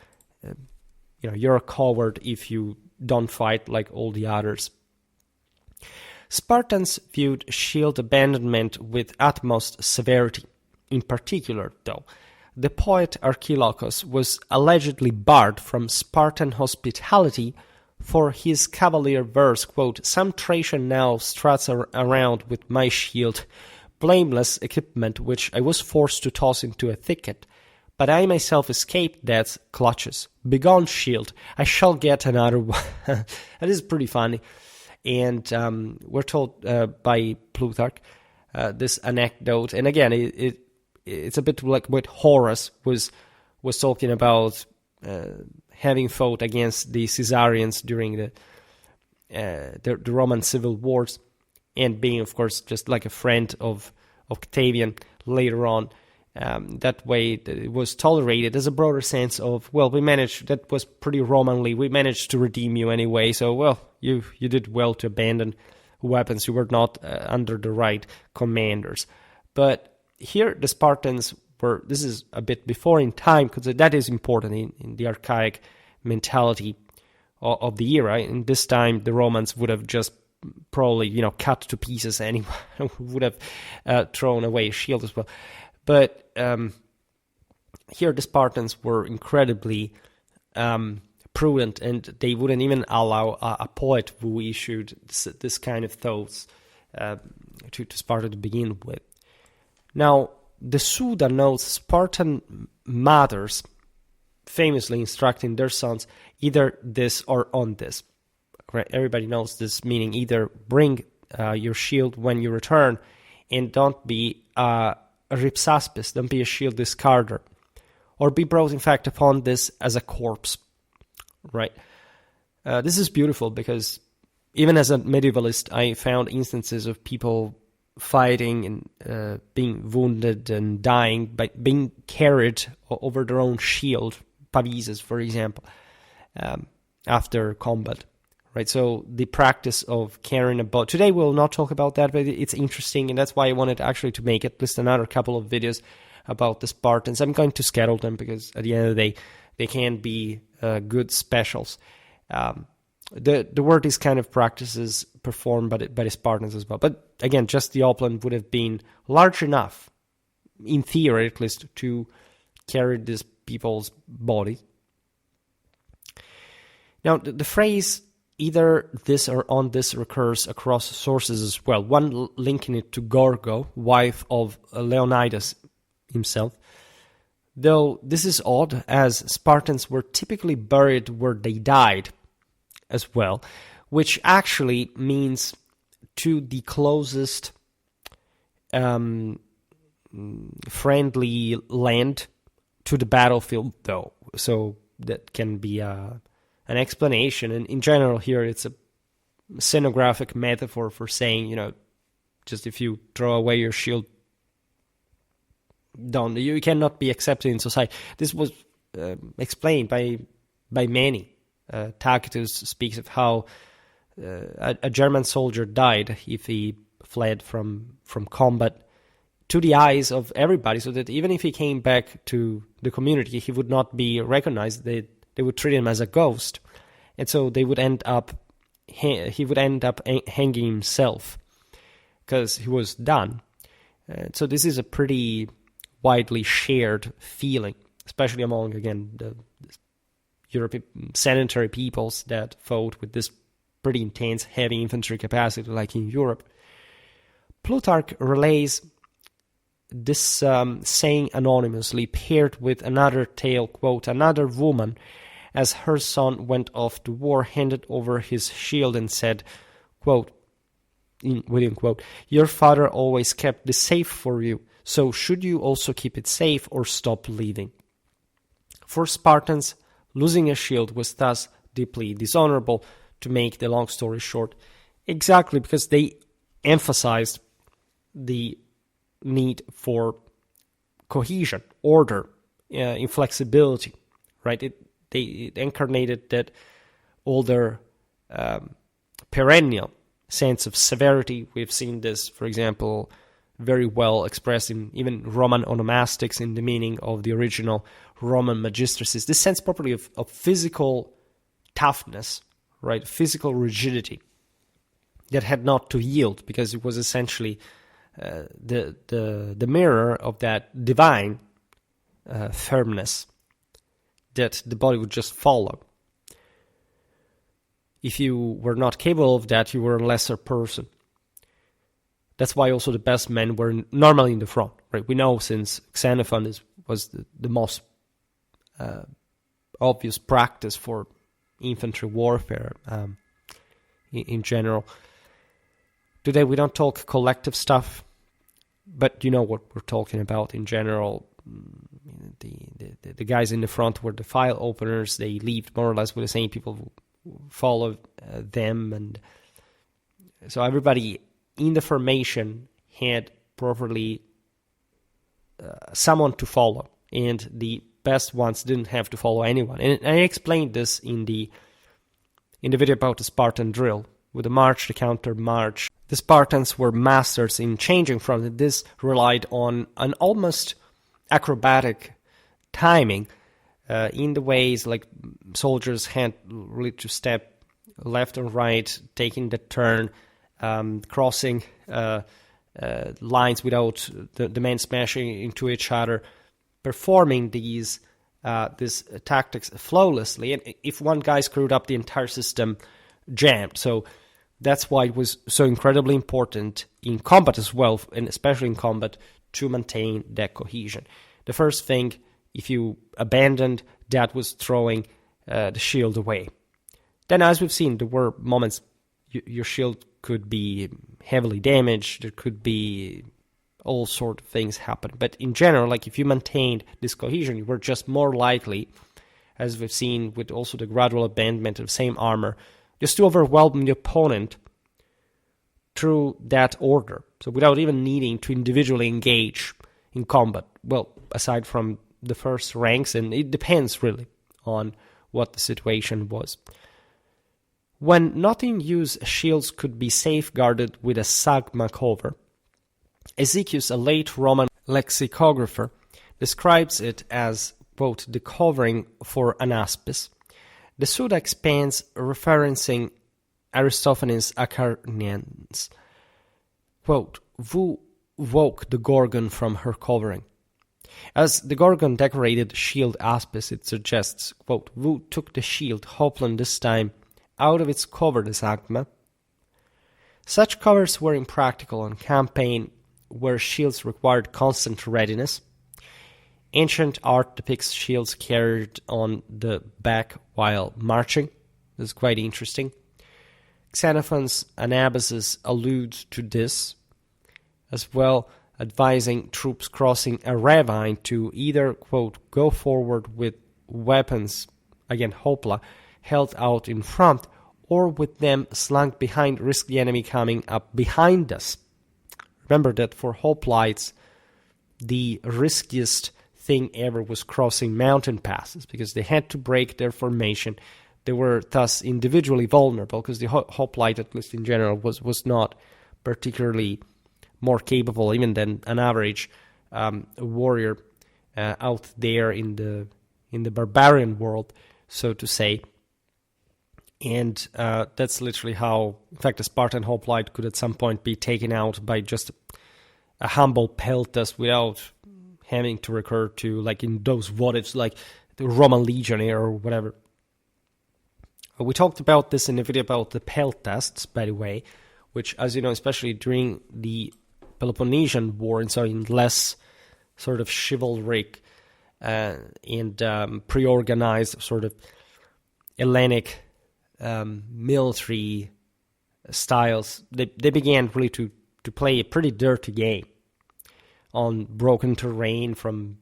you're a coward if you don't fight like all the others. Spartans viewed shield abandonment with utmost severity. In particular, though, the poet Archilochus was allegedly barred from Spartan hospitality for his cavalier verse, quote, some Thracian now struts around with my shield, blameless equipment which I was forced to toss into a thicket, but I myself escaped death's clutches. Begone, shield, I shall get another one. That is pretty funny. And we're told by Plutarch this anecdote, and again, it's a bit like what Horace was talking about, having fought against the Caesarians during the Roman civil wars, and being, of course, just like a friend of Octavian later on. That way it was tolerated as a broader sense of, well, we managed, that was pretty Romanly, we managed to redeem you anyway, so, well, you did well to abandon weapons, you were not under the right commanders. But here the Spartans were, this is a bit before in time, because that is important in the archaic mentality of the era. In this time, the Romans would have just probably, cut to pieces anyone, would have thrown away a shield as well. But here the Spartans were incredibly prudent, and they wouldn't even allow a poet who issued this kind of thoughts to Sparta to begin with. Now, the Suda notes Spartan mothers famously instructing their sons either this or on this. Right? Everybody knows this, meaning either bring your shield when you return, and don't be a ripsaspis, don't be a shield discarder, or be brought in fact upon this as a corpse. Right? This is beautiful because even as a medievalist, I found instances of people fighting and being wounded and dying by being carried over their own shield, pavises, for example, after combat. Right, so the practice of carrying a bow. Today we'll not talk about that, but it's interesting, and that's why I wanted actually to make at least another couple of videos about the Spartans. I'm going to schedule them because at the end of the day, they can be good specials. The word these kind of practices performed by the Spartans as well. But again, just the Hoplite would have been large enough, in theory at least, to carry these people's body. Now, the phrase either this or on this recurs across sources as well, one linking it to Gorgo, wife of Leonidas himself. Though this is odd, as Spartans were typically buried where they died as well, which actually means to the closest friendly land to the battlefield, though. So that can be an explanation, and in general here it's a scenographic metaphor for saying, just if you throw away your shield, you cannot be accepted in society. This was explained by many. Tacitus speaks of how a German soldier died if he fled from combat to the eyes of everybody, so that even if he came back to the community, he would not be recognized. They would treat him as a ghost, and so he would end up hanging himself because he was done. So this is a pretty widely shared feeling, especially among, again, the European sedentary peoples that fought with this pretty intense heavy infantry capacity like in Europe. Plutarch relays this saying anonymously, paired with another tale, quote, another woman, as her son went off to war, handed over his shield and said, quote, within quote, your father always kept this safe for you, so should you also keep it safe or stop leading? For Spartans, losing a shield was thus deeply dishonorable, to make the long story short, exactly because they emphasized the need for cohesion, order, inflexibility, right? It incarnated that older perennial sense of severity. We've seen this, for example, very well expressed in even Roman onomastics in the meaning of the original Roman magistracies. This sense properly of physical toughness, right? Physical rigidity that had not to yield, because it was essentially the mirror of that divine firmness that the body would just follow. If you were not capable of that, you were a lesser person. That's why also the best men were normally in the front, right? We know, since Xenophon was the most obvious practice for infantry warfare in general. Today we don't talk collective stuff, but you know what we're talking about in general. The guys in the front were the file openers. They lived more or less with the same people who followed them, and so everybody in the formation had properly someone to follow, and the best ones didn't have to follow anyone. And I explained this in the video about the Spartan drill, with the march, the counter march. The Spartans were masters in changing from it. This relied on an almost acrobatic timing in the ways like soldiers had really to step left and right, taking the turn, crossing lines without the men smashing into each other, performing these tactics flawlessly. And if one guy screwed up, the entire system jammed. So that's why it was so incredibly important in combat as well, and especially in combat, to maintain that cohesion. The first thing, if you abandoned, that was throwing the shield away. Then, as we've seen, there were moments your shield could be heavily damaged, there could be all sorts of things happen. But in general, like if you maintained this cohesion, you were just more likely as we've seen with also the gradual abandonment of same armor, just to overwhelm the opponent through that order. So without even needing to individually engage in combat. Well, aside from the first ranks, and it depends really on what the situation was. When not in use, shields could be safeguarded with a sagma cover. Ezechus, a late Roman lexicographer, describes it as, quote, the covering for an aspis. The Suda expands, referencing Aristophanes' Acarnanians, quote, who woke the Gorgon from her covering. As the Gorgon decorated shield aspis, it suggests, quote, who took the shield, Hoplite this time, out of its cover, the sagma. Such covers were impractical on campaign where shields required constant readiness. Ancient art depicts shields carried on the back while marching. This is quite interesting. Xenophon's Anabasis alludes to this as well, advising troops crossing a ravine to either, quote, go forward with weapons, again hopla, held out in front, or with them slung behind, risk the enemy coming up behind us. Remember that for hoplites, the riskiest thing ever was crossing mountain passes, because they had to break their formation. They were thus individually vulnerable, because the hoplite, at least in general, was not particularly more capable even than an average warrior out there in the barbarian world, so to say. And that's literally how, in fact, a Spartan hoplite could at some point be taken out by just a humble peltas without having to recur to, like in those what-ifs, like the Roman legionnaire or whatever. We talked about this in the video about the peltasts, by the way, which, as you know, especially during the Peloponnesian War, and so in less sort of chivalric and pre-organized sort of Hellenic military styles, they began really to play a pretty dirty game on broken terrain from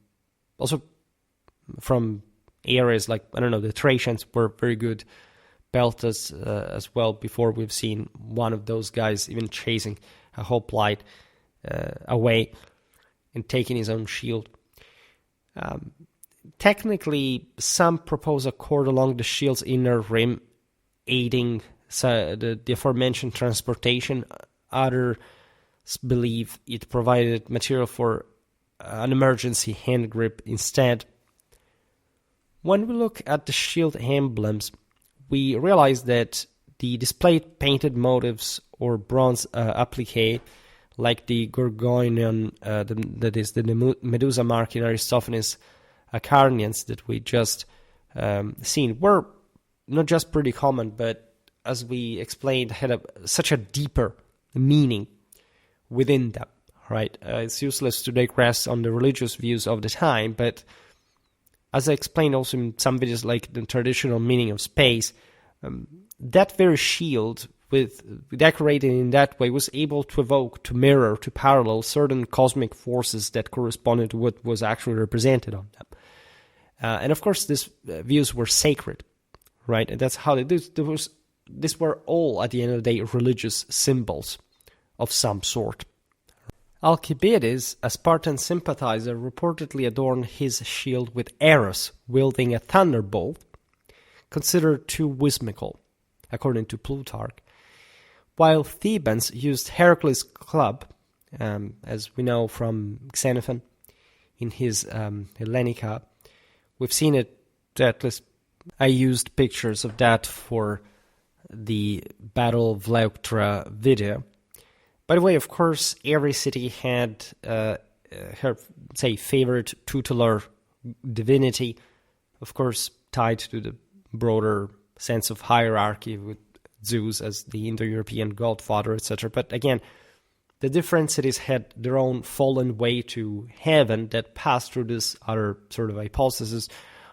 areas like, I don't know, the Thracians were very good peltas as well, before we've seen one of those guys even chasing a hoplite away and taking his own shield. Technically, some propose a cord along the shield's inner rim, aiding the aforementioned transportation. Others believe it provided material for an emergency hand grip instead. When we look at the shield emblems, we realize that the displayed painted motifs or bronze applique, like the Gorgonian, that is the Medusa mark in Aristophanes' Acarnanians that we just seen, were not just pretty common, but as we explained, had such a deeper meaning within them, right? It's useless to digress on the religious views of the time, but as I explained also in some videos, like the traditional meaning of space, that very shield, with decorated in that way, was able to evoke, to mirror, to parallel certain cosmic forces that corresponded to what was actually represented on them. And of course, these views were sacred, right? And that's how these were all, at the end of the day, religious symbols of some sort. Alcibiades, a Spartan sympathizer, reportedly adorned his shield with Eros wielding a thunderbolt, considered too whimsical, according to Plutarch, while Thebans used Heracles' club, as we know from Xenophon in his Hellenica. We've seen it, at least I used pictures of that for the Battle of Leuctra video. By the way, of course, every city had her, say, favorite tutelar divinity, of course, tied to the broader sense of hierarchy with Zeus as the Indo-European godfather, etc. But again, the different cities had their own fallen way to heaven that passed through this other sort of hypothesis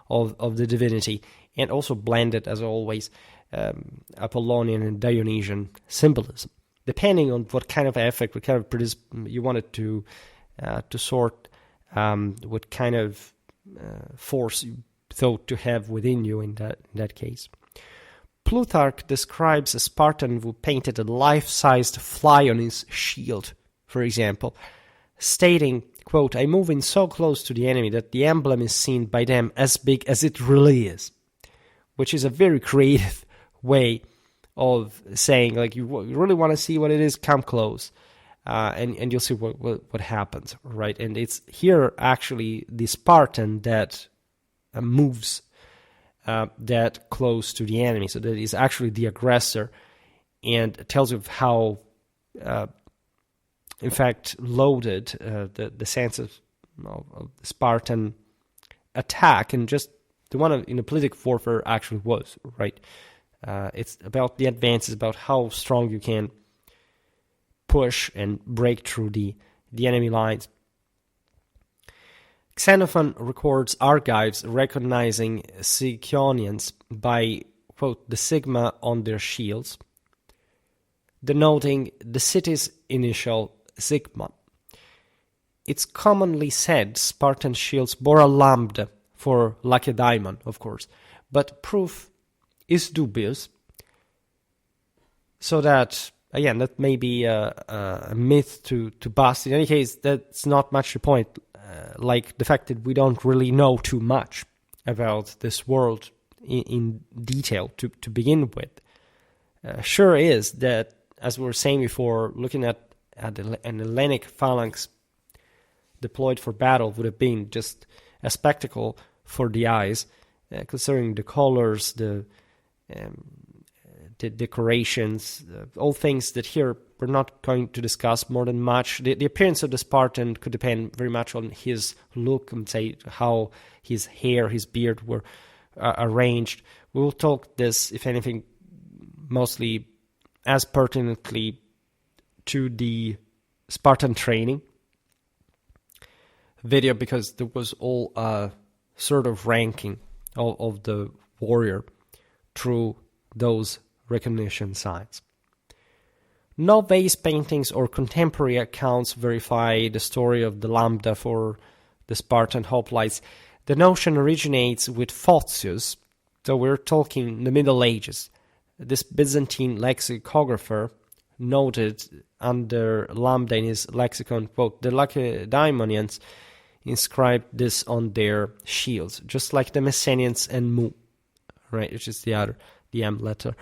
of the divinity, and also blended, as always, Apollonian and Dionysian symbolism, depending on what kind of effect, what kind of you wanted to sort, what kind of force you thought to have within you in that case. Plutarch describes a Spartan who painted a life-sized fly on his shield, for example, stating, quote, "I move in so close to the enemy that the emblem is seen by them as big as it really is," which is a very creative way of saying, like, you really want to see what it is, come close, and you'll see what happens, right? And it's here actually the Spartan that moves that close to the enemy, so that is actually the aggressor, and it tells you how, in fact, loaded the sense of the Spartan attack and just the one in the political warfare actually was, right? It's about the advances, about how strong you can push and break through the enemy lines. Xenophon records Argives recognizing Sicyonians by, quote, "the sigma on their shields," denoting the city's initial sigma. It's commonly said Spartan shields bore a lambda for Lacedaemon, of course, but proof is dubious, so that, again, that may be a myth to bust. In any case, that's not much the point. Like the fact that we don't really know too much about this world in detail to begin with. Sure is that, as we were saying before, looking at an Hellenic phalanx deployed for battle would have been just a spectacle for the eyes, considering the colors, the decorations, all things that here we're not going to discuss more than much. The appearance of the Spartan could depend very much on his look and say how his hair, his beard were arranged. We will talk this, if anything, mostly as pertinently to the Spartan training video, because there was all sort of ranking of the warrior through those recognition signs. No vase paintings or contemporary accounts verify the story of the lambda for the Spartan hoplites. The notion originates with Photius, so we're talking the Middle Ages. This Byzantine lexicographer noted under lambda in his lexicon, quote, "The Lacedaemonians inscribed this on their shields, just like the Messenians and mu," right, which is the M letter.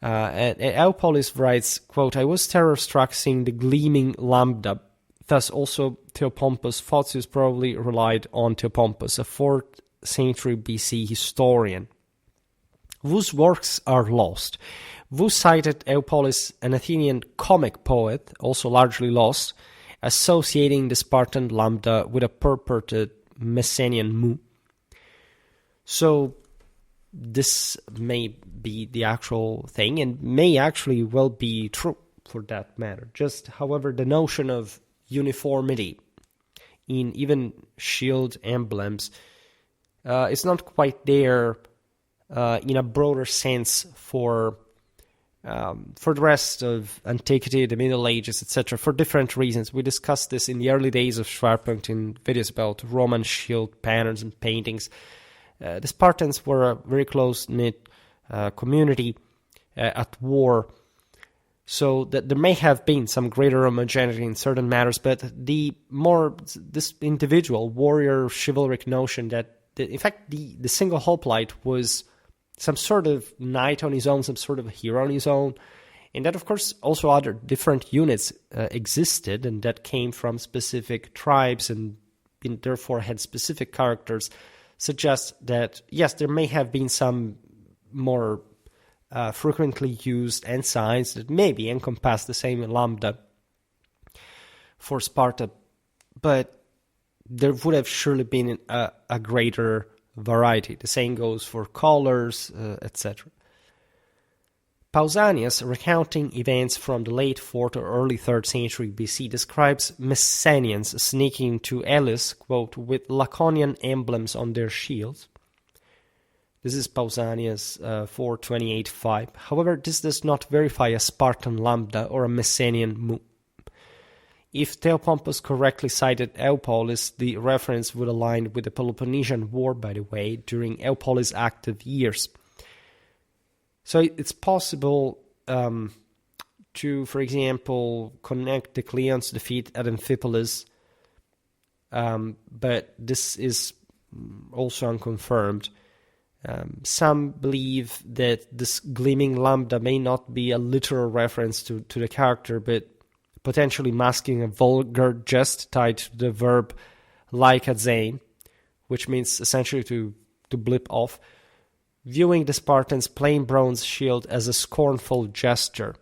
And Eupolis writes, quote, "I was terror-struck seeing the gleaming lambda. Thus also Theopompus Photius probably relied on Theopompus, a 4th century BC historian, whose works are lost. Who cited Eupolis, an Athenian comic poet, also largely lost, associating the Spartan lambda with a purported Messenian mu." So this may be the actual thing, and may actually well be true for that matter. Just, however, the notion of uniformity in even shield emblems is not quite there in a broader sense for the rest of antiquity, the Middle Ages, etc., for different reasons. We discussed this in the early days of Schwerpunkt in videos about Roman shield patterns and paintings. The Spartans were a very close-knit community at war, so that there may have been some greater homogeneity in certain matters, but this individual warrior chivalric notion that in fact the single hoplite was some sort of knight on his own, some sort of hero on his own, and that of course also other different units existed, and that came from specific tribes and therefore had specific characters, suggests that yes, there may have been some more frequently used ensigns that maybe encompass the same lambda for Sparta, but there would have surely been a greater variety. The same goes for colors, etc. Pausanias, recounting events from the late 4th or early 3rd century BC, describes Messenians sneaking to Elis, quote, "with Laconian emblems on their shields." This is Pausanias 428-5. However, this does not verify a Spartan lambda or a Messenian mu. If Theopompus correctly cited Eupolis, the reference would align with the Peloponnesian War, by the way, during Eupolis' active years. So it's possible to, for example, connect the Cleon's defeat at Amphipolis, but this is also unconfirmed. Some believe that this gleaming lambda may not be a literal reference to the character, but potentially masking a vulgar jest tied to the verb lykazein, which means essentially to blip off, viewing the Spartans' plain bronze shield as a scornful gesture.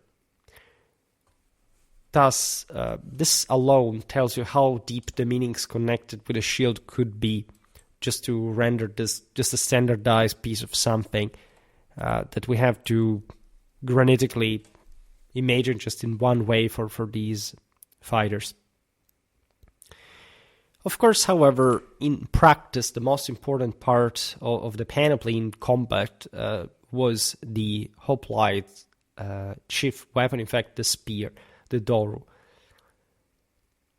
Thus, this alone tells you how deep the meanings connected with the shield could be, just to render this just a standardized piece of something that we have to granitically imagine just in one way for these fighters. Of course, however, in practice, the most important part of the panoply in combat was the hoplite chief weapon, in fact, the spear, the doru.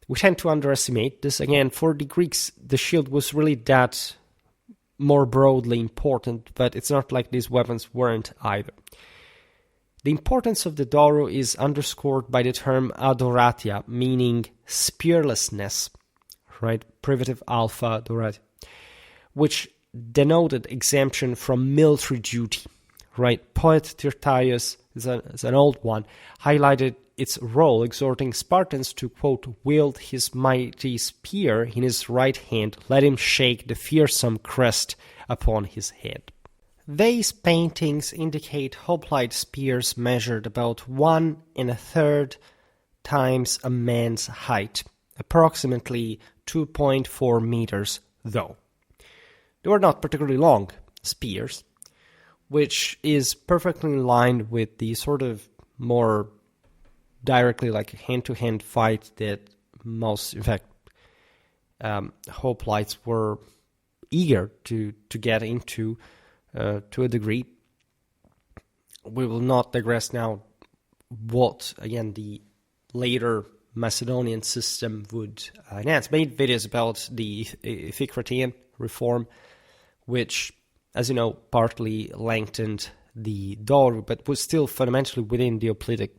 We tend to underestimate this. Again, for the Greeks, the shield was really that more broadly important, but it's not like these weapons weren't either. The importance of the doru is underscored by the term adoratia, meaning spearlessness, right? Privative alpha doratia, which denoted exemption from military duty, right? Poet Tyrtaeus is an old one, highlighted its role, exhorting Spartans to, quote, wield his mighty spear in his right hand, let him shake the fearsome crest upon his head. These paintings indicate hoplite spears measured about 1 1/3 times a man's height, approximately 2.4 meters, though. They were not particularly long spears, which is perfectly in line with the sort of more directly like hand-to-hand fight that most, in fact, hoplites were eager to get into to a degree. We will not digress now what, again, the later Macedonian system would enhance. Made videos about the Iphicratean reform, which, as you know, partly lengthened the doru, but was still fundamentally within the Hoplitic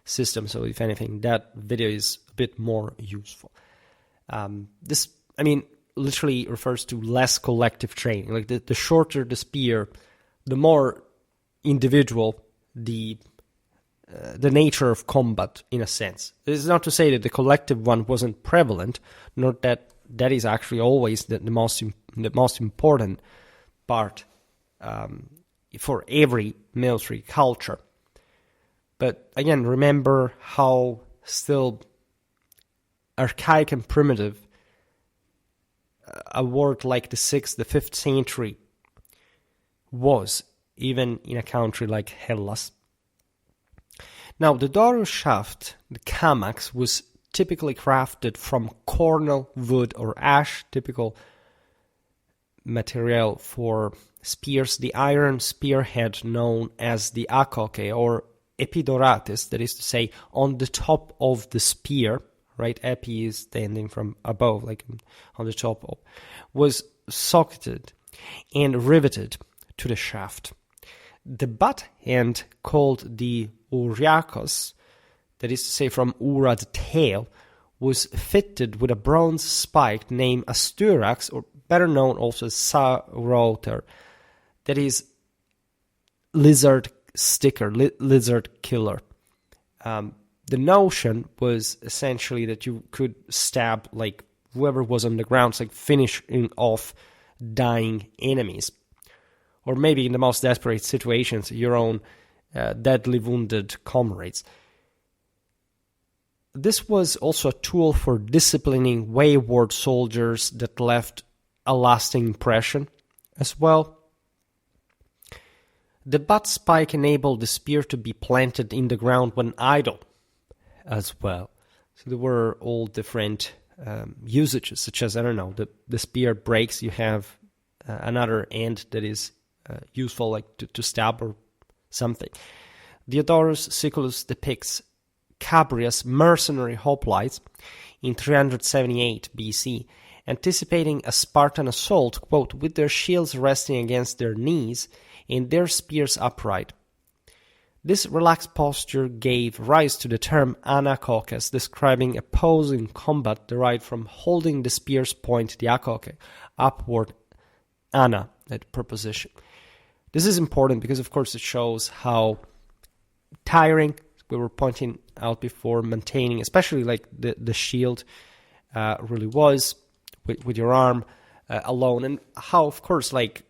system. So, if anything, that video is a bit more useful. This, I mean, literally refers to less collective training. Like the shorter the spear, the more individual the nature of combat, in a sense. It's not to say that the collective one wasn't prevalent, nor that is actually always the most important part for every military culture. But again, remember how still archaic and primitive a word like the 6th, the 5th century was, even in a country like Hellas. Now, the doru shaft, the kamax, was typically crafted from cornel, wood, or ash, typical material for spears. The iron spearhead known as the akoke, or epidoratis, that is to say, on the top of the spear, right? Epi is standing from above, like on the top of, was socketed and riveted to the shaft. The butt end, called the uriakos, that is to say from ura, the tail, was fitted with a bronze spike named asturax, or better known also as sauroter, that is lizard sticker, lizard killer. The notion was essentially that you could stab like whoever was on the ground, like finishing off dying enemies. Or maybe in the most desperate situations, your own deadly wounded comrades. This was also a tool for disciplining wayward soldiers that left a lasting impression as well. The butt spike enabled the spear to be planted in the ground when idle as well. So there were all different usages, such as, I don't know, the spear breaks, you have another end that is useful, like to stab or something. Diodorus Siculus depicts Cabrias mercenary hoplites in 378 BC, anticipating a Spartan assault, quote, with their shields resting against their knees and their spears upright. This relaxed posture gave rise to the term anakokas, describing a pose in combat derived from holding the spear's point, the akoke, upward, ana, that preposition. This is important because, of course, it shows how tiring, we were pointing out before, maintaining, especially like the shield really was with your arm alone, and how, of course, like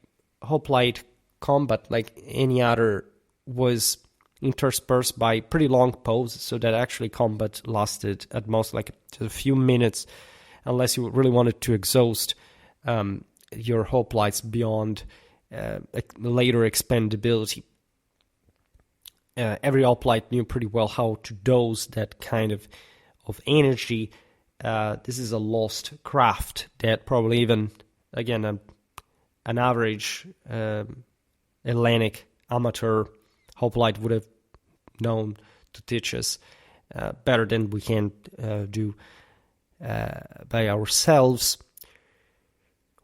hoplite combat, like any other, was interspersed by pretty long poses, so that actually combat lasted at most like just a few minutes, unless you really wanted to exhaust your hoplites beyond later expendability. Every hoplite knew pretty well how to dose that kind of energy. This is a lost craft that probably even, again, an average Hellenic amateur hoplite would have known to teach us better than we can do by ourselves.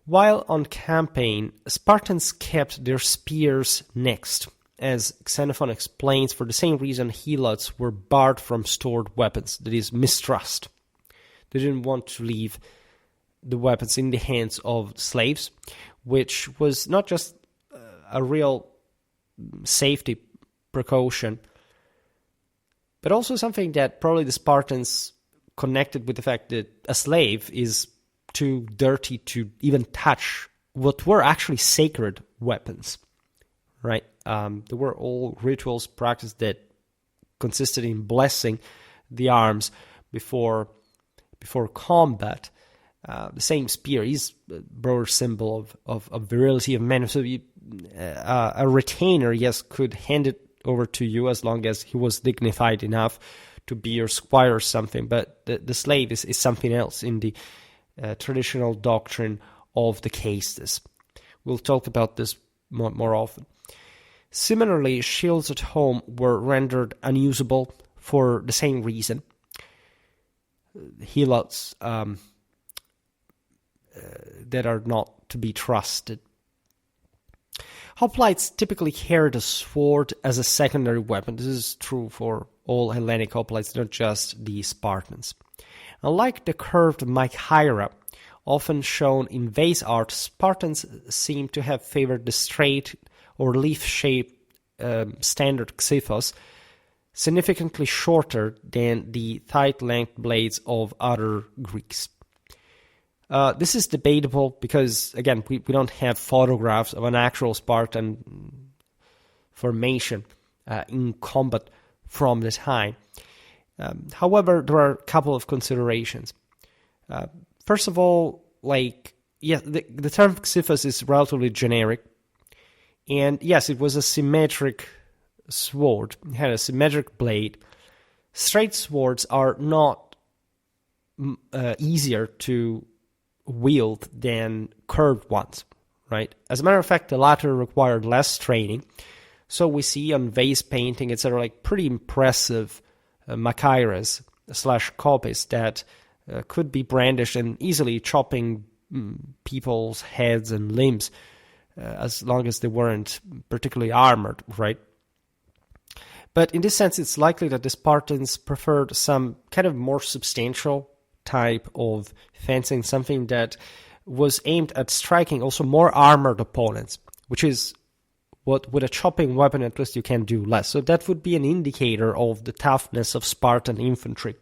While on campaign, Spartans kept their spears next. As Xenophon explains, for the same reason helots were barred from stored weapons, that is, mistrust. They didn't want to leave the weapons in the hands of slaves, which was not just a real safety precaution, but also something that probably the Spartans connected with the fact that a slave is too dirty to even touch what were actually sacred weapons, right? There were all rituals practiced that consisted in blessing the arms before combat. The same spear is a broader symbol of virility of men. So a retainer, yes, could hand it over to you as long as he was dignified enough to be your squire or something. But the slave is something else in the traditional doctrine of the castes. We'll talk about this more often. Similarly, shields at home were rendered unusable for the same reason. Helots that are not to be trusted. Hoplites typically carried a sword as a secondary weapon. This is true for all Hellenic hoplites, not just the Spartans. Unlike the curved machaira, often shown in vase art, Spartans seem to have favored the straight or leaf-shaped standard xythos, significantly shorter than the thigh-length blades of other Greeks. This is debatable because, again, we don't have photographs of an actual Spartan formation in combat from the time. However, there are a couple of considerations. First of all, the term xythos is relatively generic. And yes, it was a symmetric sword. It had a symmetric blade. Straight swords are not easier to wield than curved ones, right? As a matter of fact, the latter required less training. So we see on vase painting, etc., like pretty impressive machairas / copies that could be brandished and easily chopping people's heads and limbs, as long as they weren't particularly armored, right? But in this sense, it's likely that the Spartans preferred some kind of more substantial type of fencing, something that was aimed at striking also more armored opponents, which is what with a chopping weapon at least you can do less. So that would be an indicator of the toughness of Spartan infantry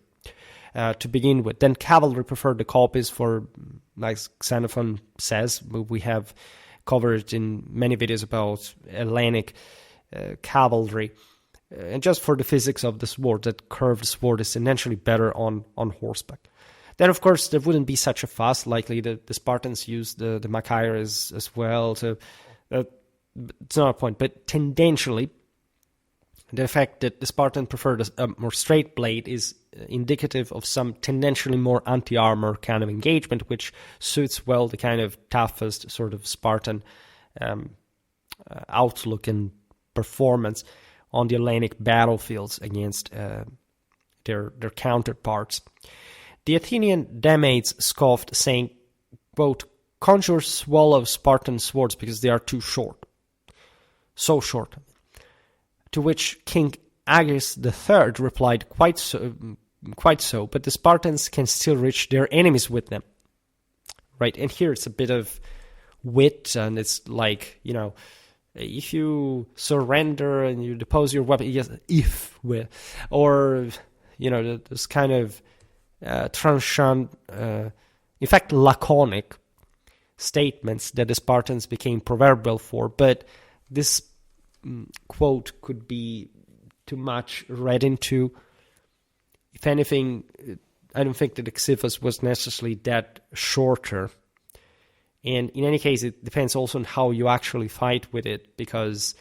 to begin with. Then cavalry preferred the copies for, like Xenophon says, we have covered in many videos about Hellenic cavalry. And just for the physics of the sword, that curved sword is essentially better on horseback. Then, of course, there wouldn't be such a fuss. Likely the Spartans used the machairas as well. So it's not a point. But tendentially, the fact that the Spartan preferred a more straight blade is indicative of some tendentially more anti-armor kind of engagement, which suits well the kind of toughest sort of Spartan outlook and performance on the Hellenic battlefields against their counterparts. The Athenian Damates scoffed, saying, quote, "Conjure swallow Spartan swords because they are too short." So short. To which King Agis III replied, quite so, but the Spartans can still reach their enemies with them. Right, and here it's a bit of wit, and it's like, if you surrender and you depose your weapon, yes, or, this kind of tranchant, in fact, laconic statements that the Spartans became proverbial for, but this quote could be too much read into. If anything, I don't think that Xiphias was necessarily that shorter. And in any case, it depends also on how you actually fight with it, because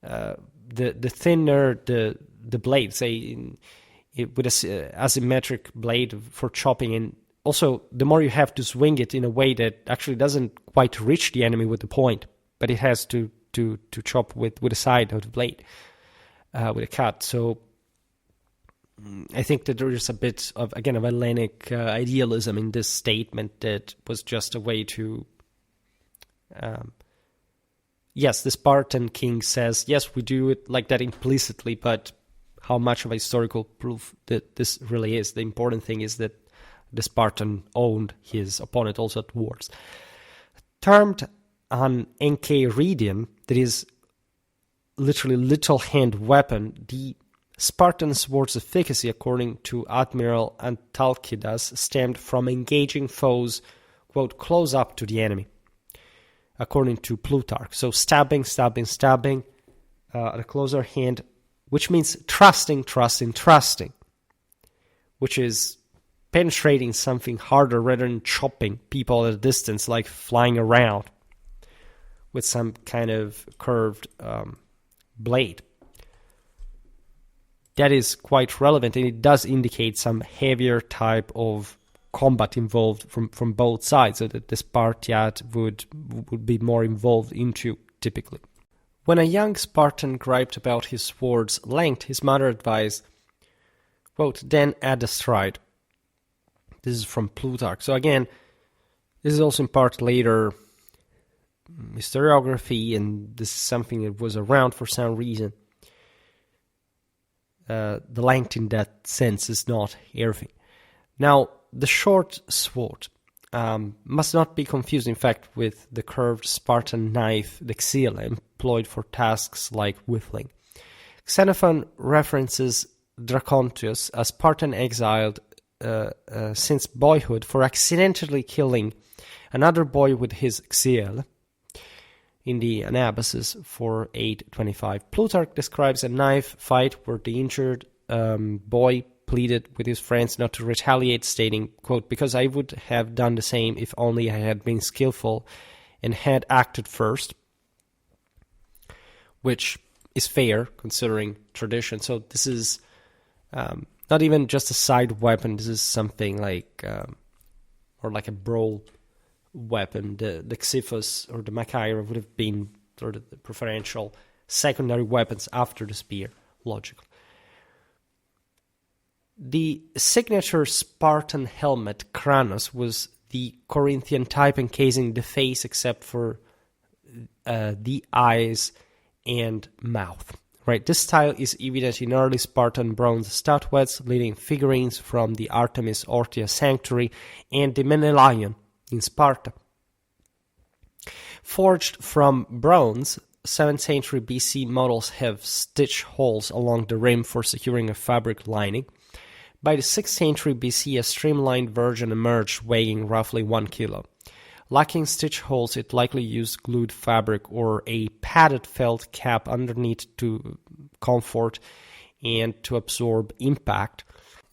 the thinner the blade, say with a asymmetric blade for chopping, and also the more you have to swing it in a way that actually doesn't quite reach the enemy with the point, but it has to chop with the side of the blade, with a cut. So I think that there is a bit of, again, of Hellenic idealism in this statement that was just a way to... yes, the Spartan king says, yes, we do it like that implicitly, but how much of a historical proof that this really is? The important thing is that the Spartan owned his opponent also at wars. Termed an enchiridion, that is literally little hand weapon, the Spartan sword's efficacy, according to Admiral Antalcidas, stemmed from engaging foes, quote, close up to the enemy, according to Plutarch. So stabbing at a closer hand, which means trusting, which is penetrating something harder rather than chopping people at a distance, like flying around with some kind of curved blade. That is quite relevant, and it does indicate some heavier type of combat involved from both sides, so that the Spartiate would be more involved into, typically. When a young Spartan griped about his sword's length, his mother advised, quote, "Then add a stride." This is from Plutarch. So again, this is also in part later historiography, and this is something that was around for some reason. The length in that sense is not everything. Now, the short sword must not be confused, in fact, with the curved Spartan knife, the xyla, employed for tasks like whittling. Xenophon references Dracontius, a Spartan exiled since boyhood for accidentally killing another boy with his xyla, in the Anabasis 4:825. Plutarch describes a knife fight where the injured boy pleaded with his friends not to retaliate, stating, quote, "Because I would have done the same if only I had been skillful and had acted first," which is fair considering tradition. So this is not even just a side weapon. This is something like, or like a brawl weapon. The Xiphias or the Machaira would have been sort of the preferential secondary weapons after the spear, logically. The signature Spartan helmet, Kranos, was the Corinthian type, encasing the face except for the eyes and mouth. Right, this style is evident in early Spartan bronze statuettes, leading figurines from the Artemis Orthia sanctuary and the Menelaon in Sparta. Forged from bronze, 7th century BC models have stitch holes along the rim for securing a fabric lining. By the 6th century BC, a streamlined version emerged weighing roughly 1 kilo. Lacking stitch holes, it likely used glued fabric or a padded felt cap underneath to comfort and to absorb impact.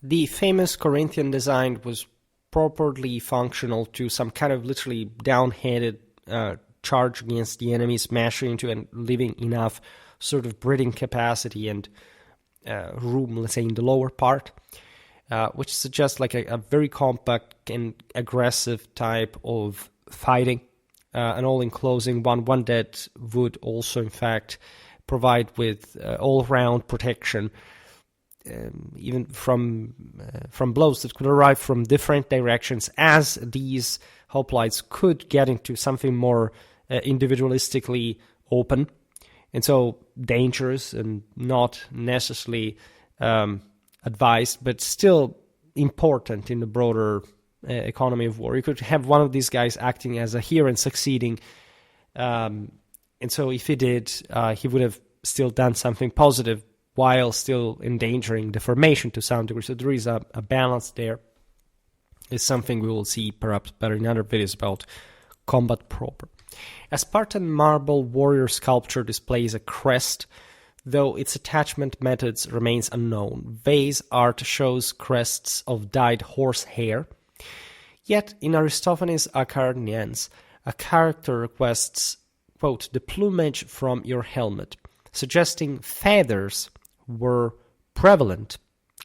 The famous Corinthian design was properly functional to some kind of literally down-headed charge against the enemy, smashing into and leaving enough sort of breathing capacity and room, let's say, in the lower part, which suggests like a very compact and aggressive type of fighting, an all-enclosing one that would also, in fact, provide with all-round protection even from blows that could arrive from different directions, as these hoplites could get into something more individualistically open, and so dangerous and not necessarily advised, but still important in the broader economy of war. You could have one of these guys acting as a hero and succeeding, and so if he did, he would have still done something positive while still endangering the formation to some degree. So there is a balance there. It's something we will see perhaps better in other videos about combat proper. A Spartan marble warrior sculpture displays a crest, though its attachment methods remains unknown. Vase art shows crests of dyed horsehair. Yet in Aristophanes' Acharnians, a character requests, quote, the plumage from your helmet, suggesting feathers were prevalent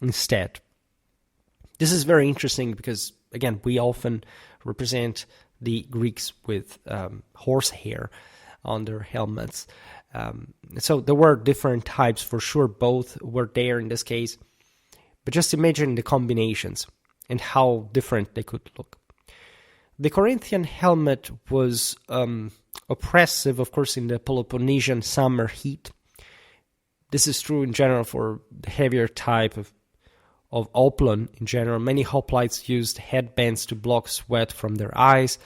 instead. This is very interesting because, again, we often represent the Greeks with horsehair on their helmets. So there were different types for sure, both were there in this case. But just imagine the combinations and how different they could look. The Corinthian helmet was oppressive, of course, in the Peloponnesian summer heat. This is true in general for the heavier type of oplon in general. Many hoplites used headbands to block sweat from their eyes.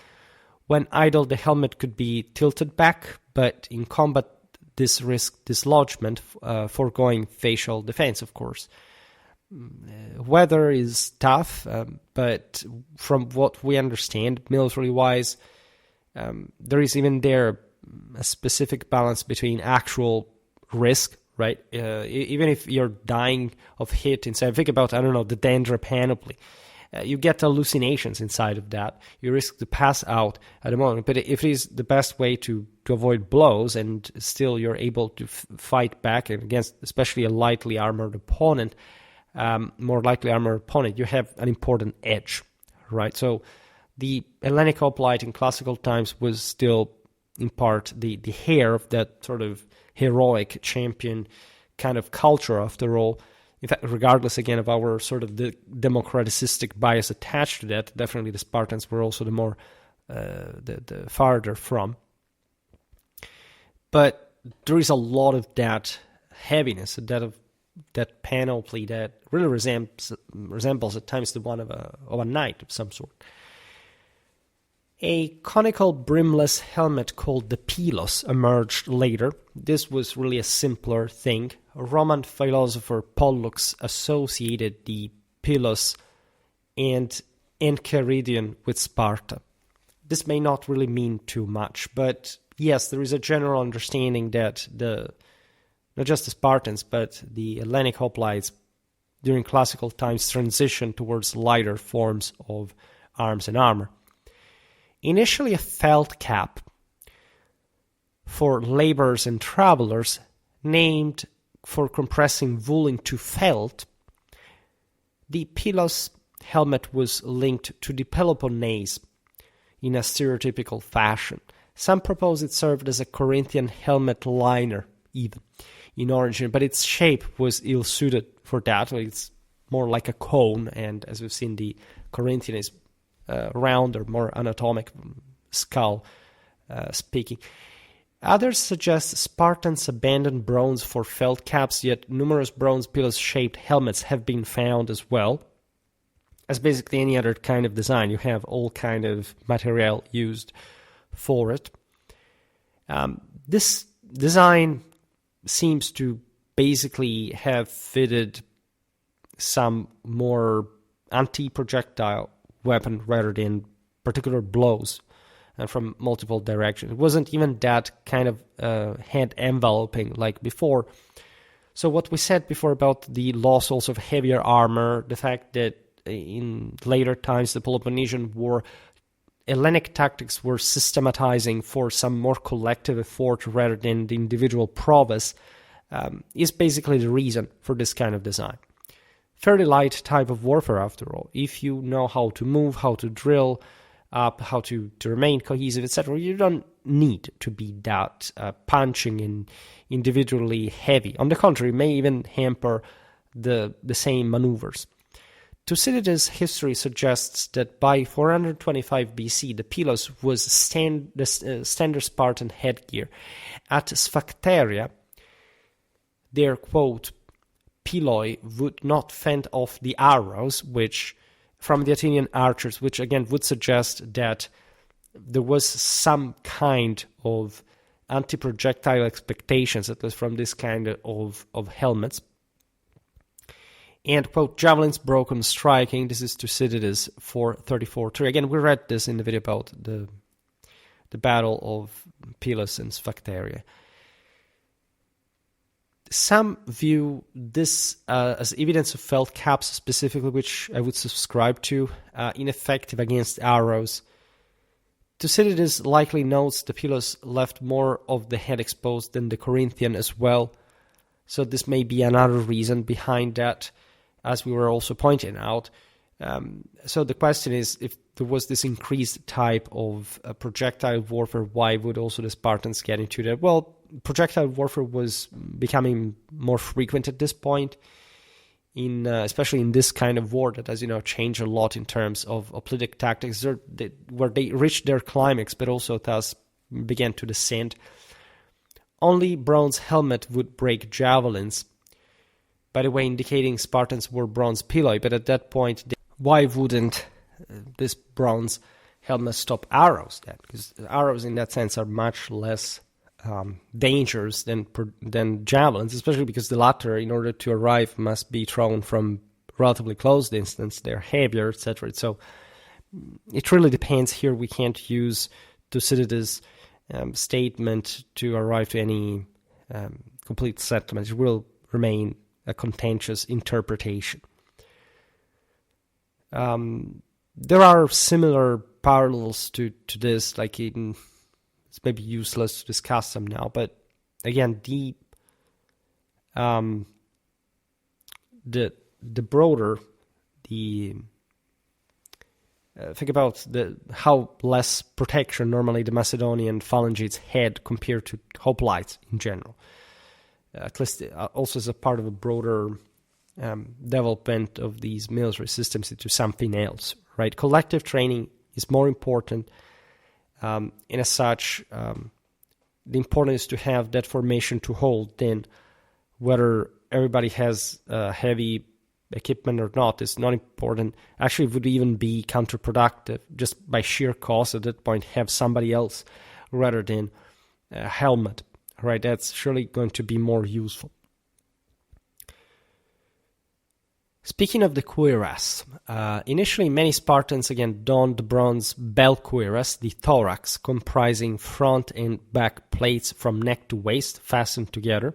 When idle, the helmet could be tilted back, but in combat, this risked dislodgement, foregoing facial defense, of course. Weather is tough, but from what we understand, military-wise, there is even there a specific balance between actual risk, right? Even if you're dying of heat inside, think about, I don't know, the Dendra panoply. You get hallucinations inside of that. You risk to pass out at the moment. But if it is the best way to avoid blows and still you're able to fight back against especially a lightly armored opponent, more lightly armored opponent, you have an important edge, right? So the Hellenic hoplite in classical times was still in part the hair of that sort of heroic champion kind of culture after all. In fact, regardless again of our sort of the democraticistic bias attached to that, definitely the Spartans were also the more the farther from. But there is a lot of that heaviness, that panoply that really resembles at times the one of a knight of some sort. A conical brimless helmet called the pilos emerged later. This was really a simpler thing. A Roman philosopher Pollux associated the pilos and Enchiridion with Sparta. This may not really mean too much, but yes, there is a general understanding that not just the Spartans, but the Hellenic hoplites during classical times transitioned towards lighter forms of arms and armor. Initially a felt cap for laborers and travelers, named for compressing wool into felt, the pilos helmet was linked to the Peloponnese in a stereotypical fashion. Some propose it served as a Corinthian helmet liner, even in origin, but its shape was ill-suited for that. It's more like a cone, and as we've seen, the Corinthian is rounder, more anatomic skull speaking. Others suggest Spartans abandoned bronze for felt caps, yet numerous bronze pilos-shaped helmets have been found as well. As basically any other kind of design, you have all kind of material used for it. This design seems to basically have fitted some more anti-projectile weapon rather than particular blows and from multiple directions. It wasn't even that kind of head enveloping like before. So what we said before about the loss also of heavier armor, the fact that in later times the Peloponnesian War, Hellenic tactics were systematizing for some more collective effort rather than the individual prowess, is basically the reason for this kind of design. Fairly light type of warfare after all. If you know how to move, how to drill up, how to remain cohesive, etc., you don't need to be that punching and individually heavy. On the contrary, it may even hamper the same maneuvers. Thucydides' history suggests that by 425 BC, the pilos was the standard Spartan headgear. At Sphacteria, their, quote, piloi would not fend off the arrows, which from the Athenian archers, which again would suggest that there was some kind of anti-projectile expectations, at least from this kind of helmets. And, quote, javelins broken striking. This is Thucydides 434-3. Again, we read this in the video about the battle of Pylos and Sphacteria. Some view this as evidence of felt caps specifically, which I would subscribe to, ineffective against arrows. Thucydides likely notes the Pylos left more of the head exposed than the Corinthian as well, so this may be another reason behind that, as we were also pointing out. So the question is, if there was this increased type of projectile warfare, why would also the Spartans get into that? Well, projectile warfare was becoming more frequent at this point, especially in this kind of war that, as you know, changed a lot in terms of hoplitic tactics, where they reached their climax, but also thus began to descend. Only bronze helmet would break javelins, by the way, indicating Spartans wore bronze piloi, but at that point, why wouldn't this bronze helmet stop arrows then? Because arrows in that sense are much less dangerous than javelins, especially because the latter, in order to arrive, must be thrown from relatively close distance. They're heavier, etc. So it really depends here. We can't use Thucydides' statement to arrive to any complete settlement. It will remain a contentious interpretation. There are similar parallels to this, like it's maybe useless to discuss them now, but again, the broader think about how less protection normally the Macedonian phalangites had compared to hoplites in general. At least also as a part of a broader development of these military systems into something else, right? Collective training is more important, and as such, the importance is to have that formation to hold. Then, whether everybody has heavy equipment or not is not important. Actually, it would even be counterproductive, just by sheer cost at that point, have somebody else rather than a helmet. Right, that's surely going to be more useful. Speaking of the cuirass, initially many Spartans again donned the bronze belt cuirass, the thorax, comprising front and back plates from neck to waist fastened together.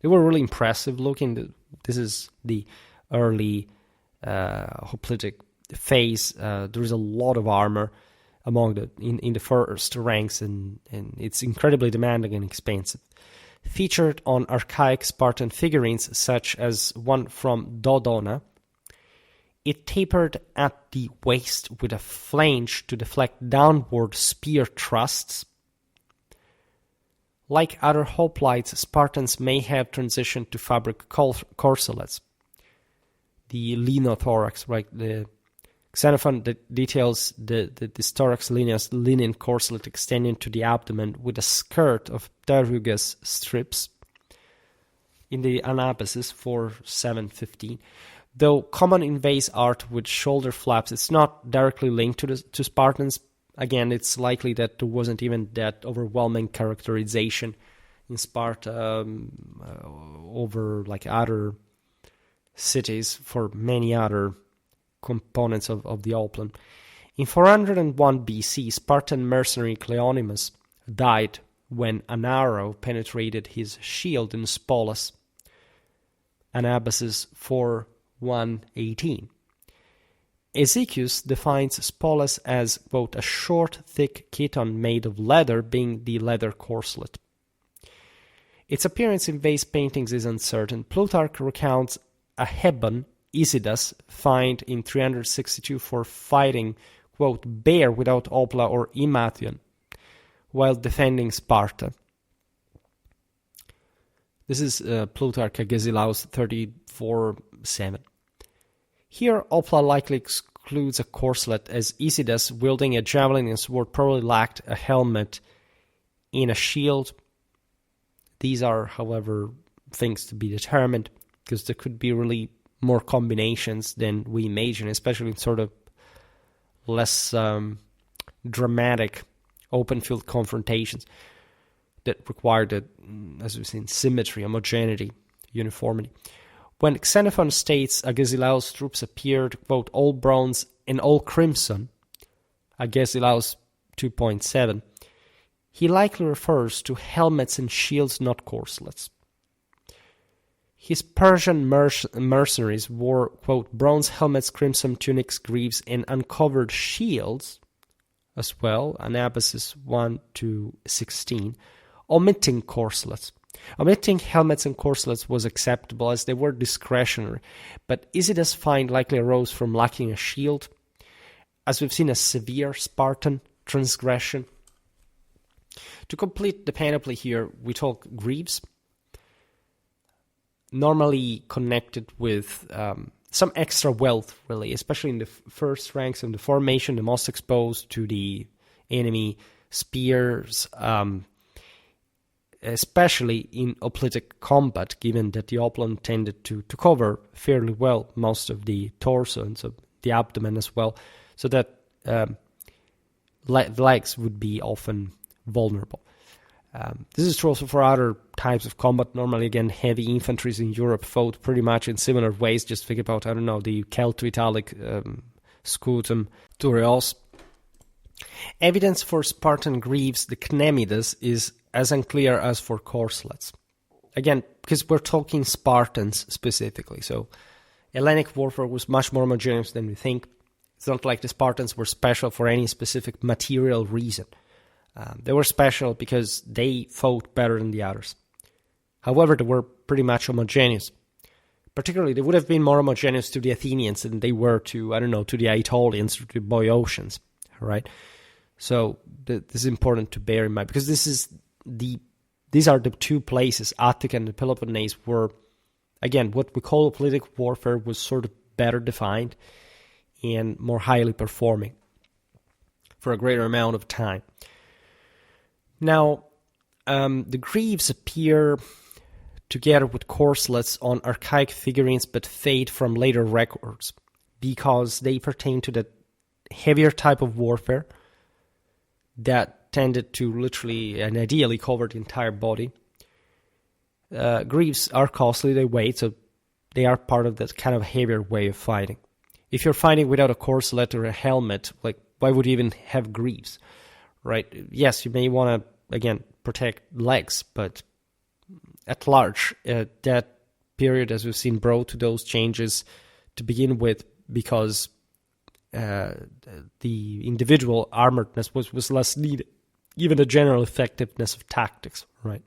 They were really impressive looking. This is the early hoplitic phase. There is a lot of armor among in the first ranks, and it's incredibly demanding and expensive. Featured on archaic Spartan figurines, such as one from Dodona, it tapered at the waist with a flange to deflect downward spear thrusts. Like other hoplites, Spartans may have transitioned to fabric corselets. The linothorax, right? The Xenophon details the thorax linen corselet extending to the abdomen with a skirt of Darugas strips in the Anabasis 4-7-15. Though common in vase art with shoulder flaps, it's not directly linked to Spartans. Again, it's likely that there wasn't even that overwhelming characterization in Sparta over like other cities for many other components of the Hoplite. In 401 BC, Spartan mercenary Cleonymus died when an arrow penetrated his shield in Spolis. Anabasis 4:1-18. Ezechius defines Spolis as, quote, a short, thick chiton made of leather, being the leather corselet. Its appearance in vase paintings is uncertain. Plutarch recounts a Hebon, Isidas, fined in 362 for fighting, quote, bear without opla or imathion, while defending Sparta. This is Plutarch Agesilaus 34:7. Here, Hoplite likely excludes a corselet, as Isidas, wielding a javelin and sword, probably lacked a helmet and a shield. These are, however, things to be determined, because there could be really more combinations than we imagine, especially in sort of less dramatic open field confrontations that require the, as we've seen, symmetry, homogeneity, uniformity. When Xenophon states Agesilaus' troops appeared, quote, all bronze and all crimson, Agesilaus 2.7, he likely refers to helmets and shields, not corselets. His Persian mercenaries wore, quote, bronze helmets, crimson tunics, greaves, and uncovered shields as well, Anabasis 1-16, omitting corselets. Omitting helmets and corselets was acceptable as they were discretionary, but Isidas' find likely arose from lacking a shield, as we've seen a severe Spartan transgression. To complete the panoply here, we talk greaves, normally connected with some extra wealth, really, especially in the first ranks of the formation, the most exposed to the enemy spears, especially in hoplitic combat, given that the hoplon tended to cover fairly well most of the torso and so the abdomen as well, so that the legs would be often vulnerable. This is true also for other types of combat. Normally, again, heavy infantries in Europe fought pretty much in similar ways. Just think about, I don't know, the Celto-Italic scutum tureos. Evidence for Spartan greaves, the cnemides, is as unclear as for corselets. Again, because we're talking Spartans specifically, so Hellenic warfare was much more homogeneous than we think. It's not like the Spartans were special for any specific material reason. They were special because they fought better than the others. However, they were pretty much homogeneous. Particularly, they would have been more homogeneous to the Athenians than they were to, I don't know, to the Aetolians, to the Boeotians, right? So this is important to bear in mind, because these are the two places, Attica and the Peloponnese, where, again, what we call politic warfare was sort of better defined and more highly performing for a greater amount of time. Now, the greaves appear together with corselets on archaic figurines, but fade from later records because they pertain to the heavier type of warfare that tended to literally and ideally cover the entire body. Greaves are costly, they weigh, so they are part of that kind of heavier way of fighting. If you're fighting without a corselet or a helmet, like, why would you even have greaves, right? Yes, you may want to, again, protect legs, but at large, that period, as we've seen, brought to those changes to begin with, because the individual armoredness was less needed, even the general effectiveness of tactics, right?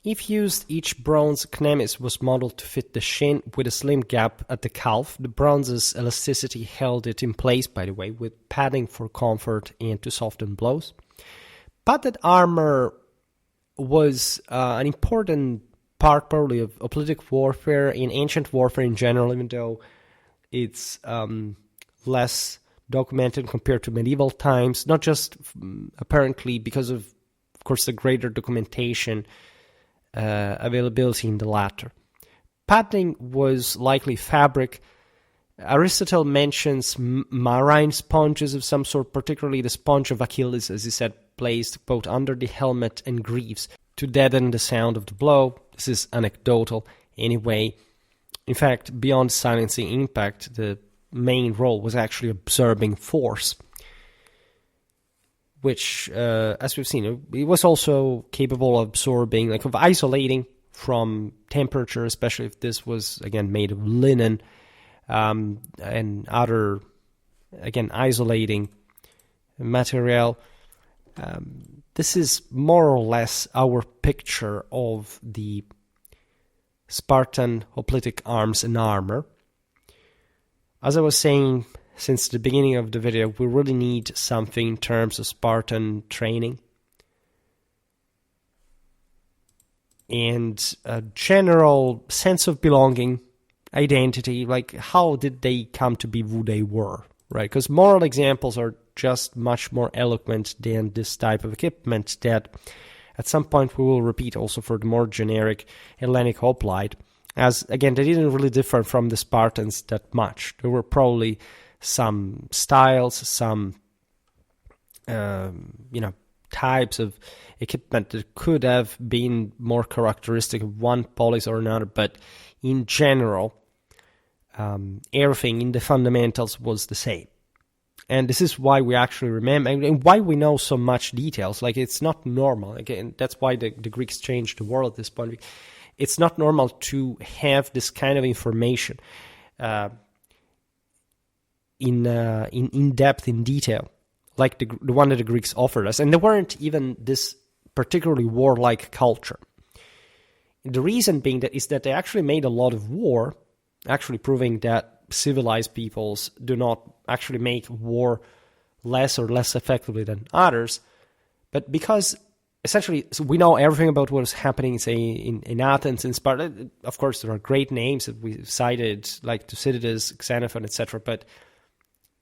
If used, each bronze cnemis was modeled to fit the shin with a slim gap at the calf. The bronze's elasticity held it in place, by the way, with padding for comfort and to soften blows. Padded armor was an important part, probably, of politic warfare and ancient warfare in general, even though it's less documented compared to medieval times, not just apparently because of course, the greater documentation availability in the latter. Padding was likely fabric. Aristotle mentions marine sponges of some sort, particularly the sponge of Achilles, as he said, placed both under the helmet and greaves to deaden the sound of the blow. This is anecdotal anyway. In fact, beyond silencing impact, the main role was actually absorbing force, which, as we've seen, it was also capable of absorbing, like of isolating from temperature, especially if this was, again, made of linen and other, again, isolating material. This is more or less our picture of the Spartan hoplitic arms and armor. As I was saying since the beginning of the video, we really need something in terms of Spartan training. and a general sense of belonging, identity, like how did they come to be who they were, right? Because moral examples are just much more eloquent than this type of equipment that at some point we will repeat also for the more generic Hellenic hoplite, as again, they didn't really differ from the Spartans that much. There were probably some styles, some types of equipment that could have been more characteristic of one polis or another, but in general, everything in the fundamentals was the same. And this is why we actually remember, and why we know so much details. Like, it's not normal. Again, that's why the Greeks changed the world at this point. It's not normal to have this kind of information in depth, in detail, like the one that the Greeks offered us. And they weren't even this particularly warlike culture. The reason being that is that they actually made a lot of war, actually proving that civilized peoples do not actually make war less or less effectively than others. But because essentially we know everything about what was happening, say, in Athens, in Sparta. Of course, there are great names that we cited, like Thucydides, Xenophon, etc. But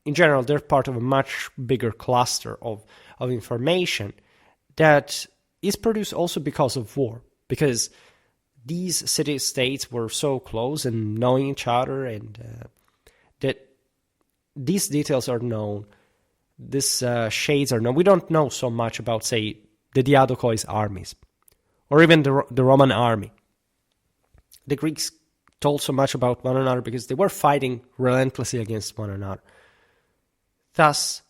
in general, they're part of a much bigger cluster of information that is produced also because of war. Because these city-states were so close and knowing each other, and that these details are known, these shades are known. We don't know so much about, say, the Diadochois armies, or even the Roman army. The Greeks told so much about one another because they were fighting relentlessly against one another. Thus,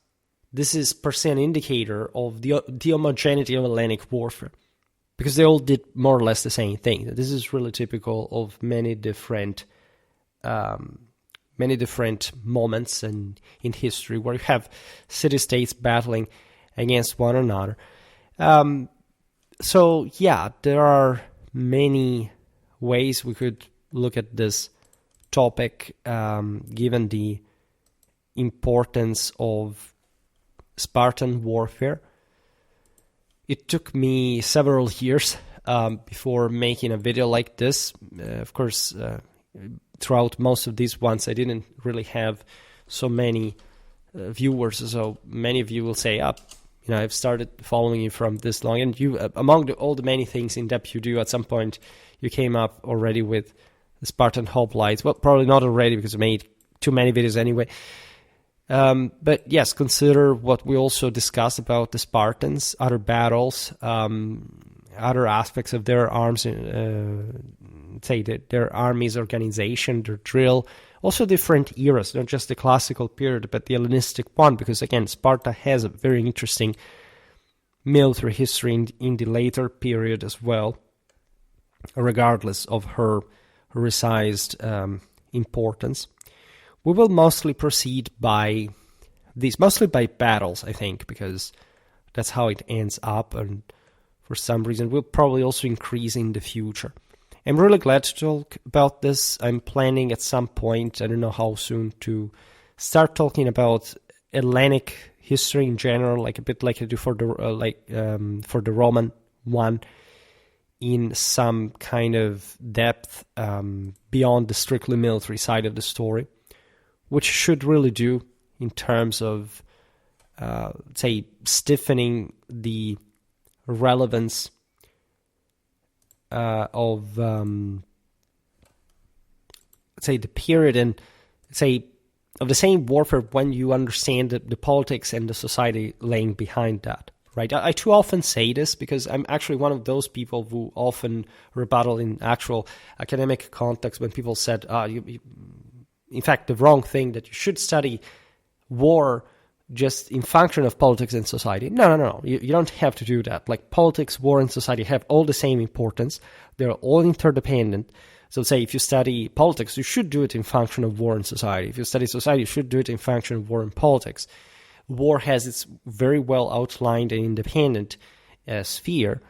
this is per se an indicator of the homogeneity of Hellenic warfare, because they all did more or less the same thing. This is really typical of many different moments in history where you have city-states battling against one another. So yeah, there are many ways we could look at this topic, given the importance of Spartan warfare. It took me several years before making a video like this. Of course, throughout most of these ones, I didn't really have so many viewers. So many of you will say, I've started following you from this long. And you, among all the many things in depth you do, at some point you came up already with the Spartan hoplites. Well, probably not already because I made too many videos anyway. But yes, consider what we also discussed about the Spartans, other battles, other aspects of their arms, their army's organization, their drill, also different eras, not just the classical period, but the Hellenistic one, because again, Sparta has a very interesting military history in the later period as well, regardless of her resized importance. We will mostly proceed by battles, I think, because that's how it ends up, and for some reason we'll probably also increase in the future. I'm really glad to talk about this. I'm planning at some point, I don't know how soon, to start talking about Hellenic history in general, like a bit like I do for the Roman one, in some kind of depth beyond the strictly military side of the story, which should really do in terms of, stiffening the relevance of, the period and, of the same warfare when you understand the politics and the society laying behind that, right? I too often say this because I'm actually one of those people who often rebuttal in actual academic context when people said, in fact, the wrong thing, that you should study war just in function of politics and society. No. You don't have to do that. Like, politics, war, and society have all the same importance. They're all interdependent. So say if you study politics, you should do it in function of war and society. If you study society, you should do it in function of war and politics. War has its very well outlined and independent sphere,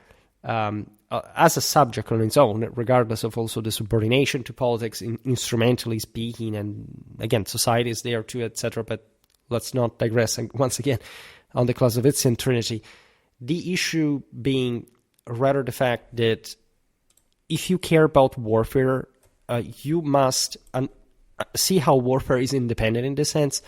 as a subject on its own, regardless of also the subordination to politics, instrumentally speaking, and again, society is there too, etc. But let's not digress once again on the Clausewitzian Trinity. The issue being rather the fact that if you care about warfare, you must see how warfare is independent in this sense.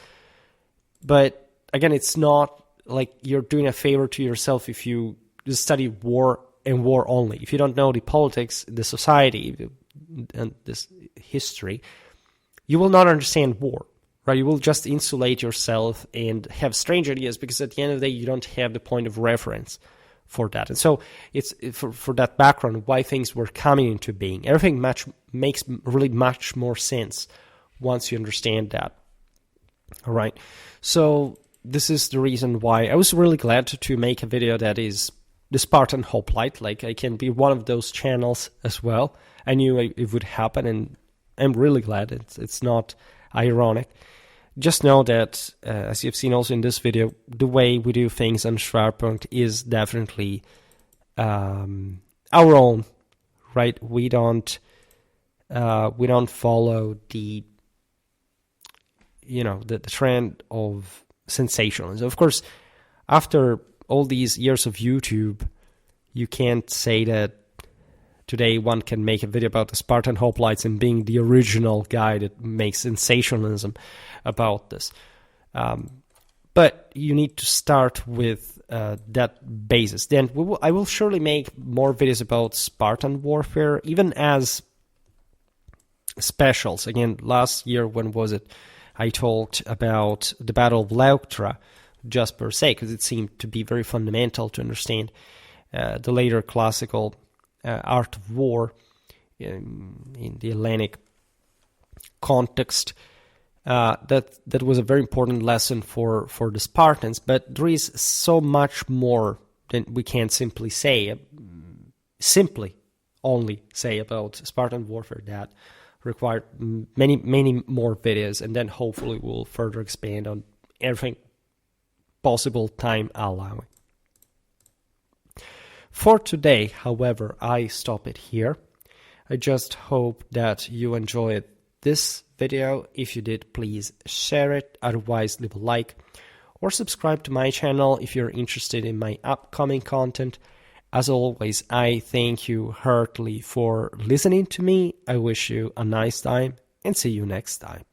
But again, it's not like you're doing a favor to yourself if you just study war and war only. If you don't know the politics, the society, and this history, you will not understand war, right? You will just insulate yourself and have strange ideas, because at the end of the day, you don't have the point of reference for that. And so it's for that background, why things were coming into being. Everything makes really much more sense once you understand that. All right. So this is the reason why I was really glad to make a video that is the Spartan Hoplite. Like, I can be one of those channels as well. I knew it would happen, and I'm really glad it's not ironic. Just know that, as you've seen also in this video, the way we do things on Schwerpunkt is definitely our own, right? We don't follow the trend of sensationalism. Of course, after all these years of YouTube, you can't say that today one can make a video about the Spartan hoplites and being the original guy that makes sensationalism about this. But you need to start with that basis. Then I will surely make more videos about Spartan warfare, even as specials. Again, last year, when was it? I talked about the Battle of Leuctra, just per se, because it seemed to be very fundamental to understand the later classical art of war in the Hellenic context. That was a very important lesson for the Spartans, but there is so much more than we can simply only say about Spartan warfare that required many more videos, and then hopefully we'll further expand on everything possible, time allowing. For today, however, I stop it here. I just hope that you enjoyed this video. If you did, please share it. Otherwise, leave a like or subscribe to my channel if you're interested in my upcoming content. As always, I thank you heartily for listening to me. I wish you a nice time and see you next time.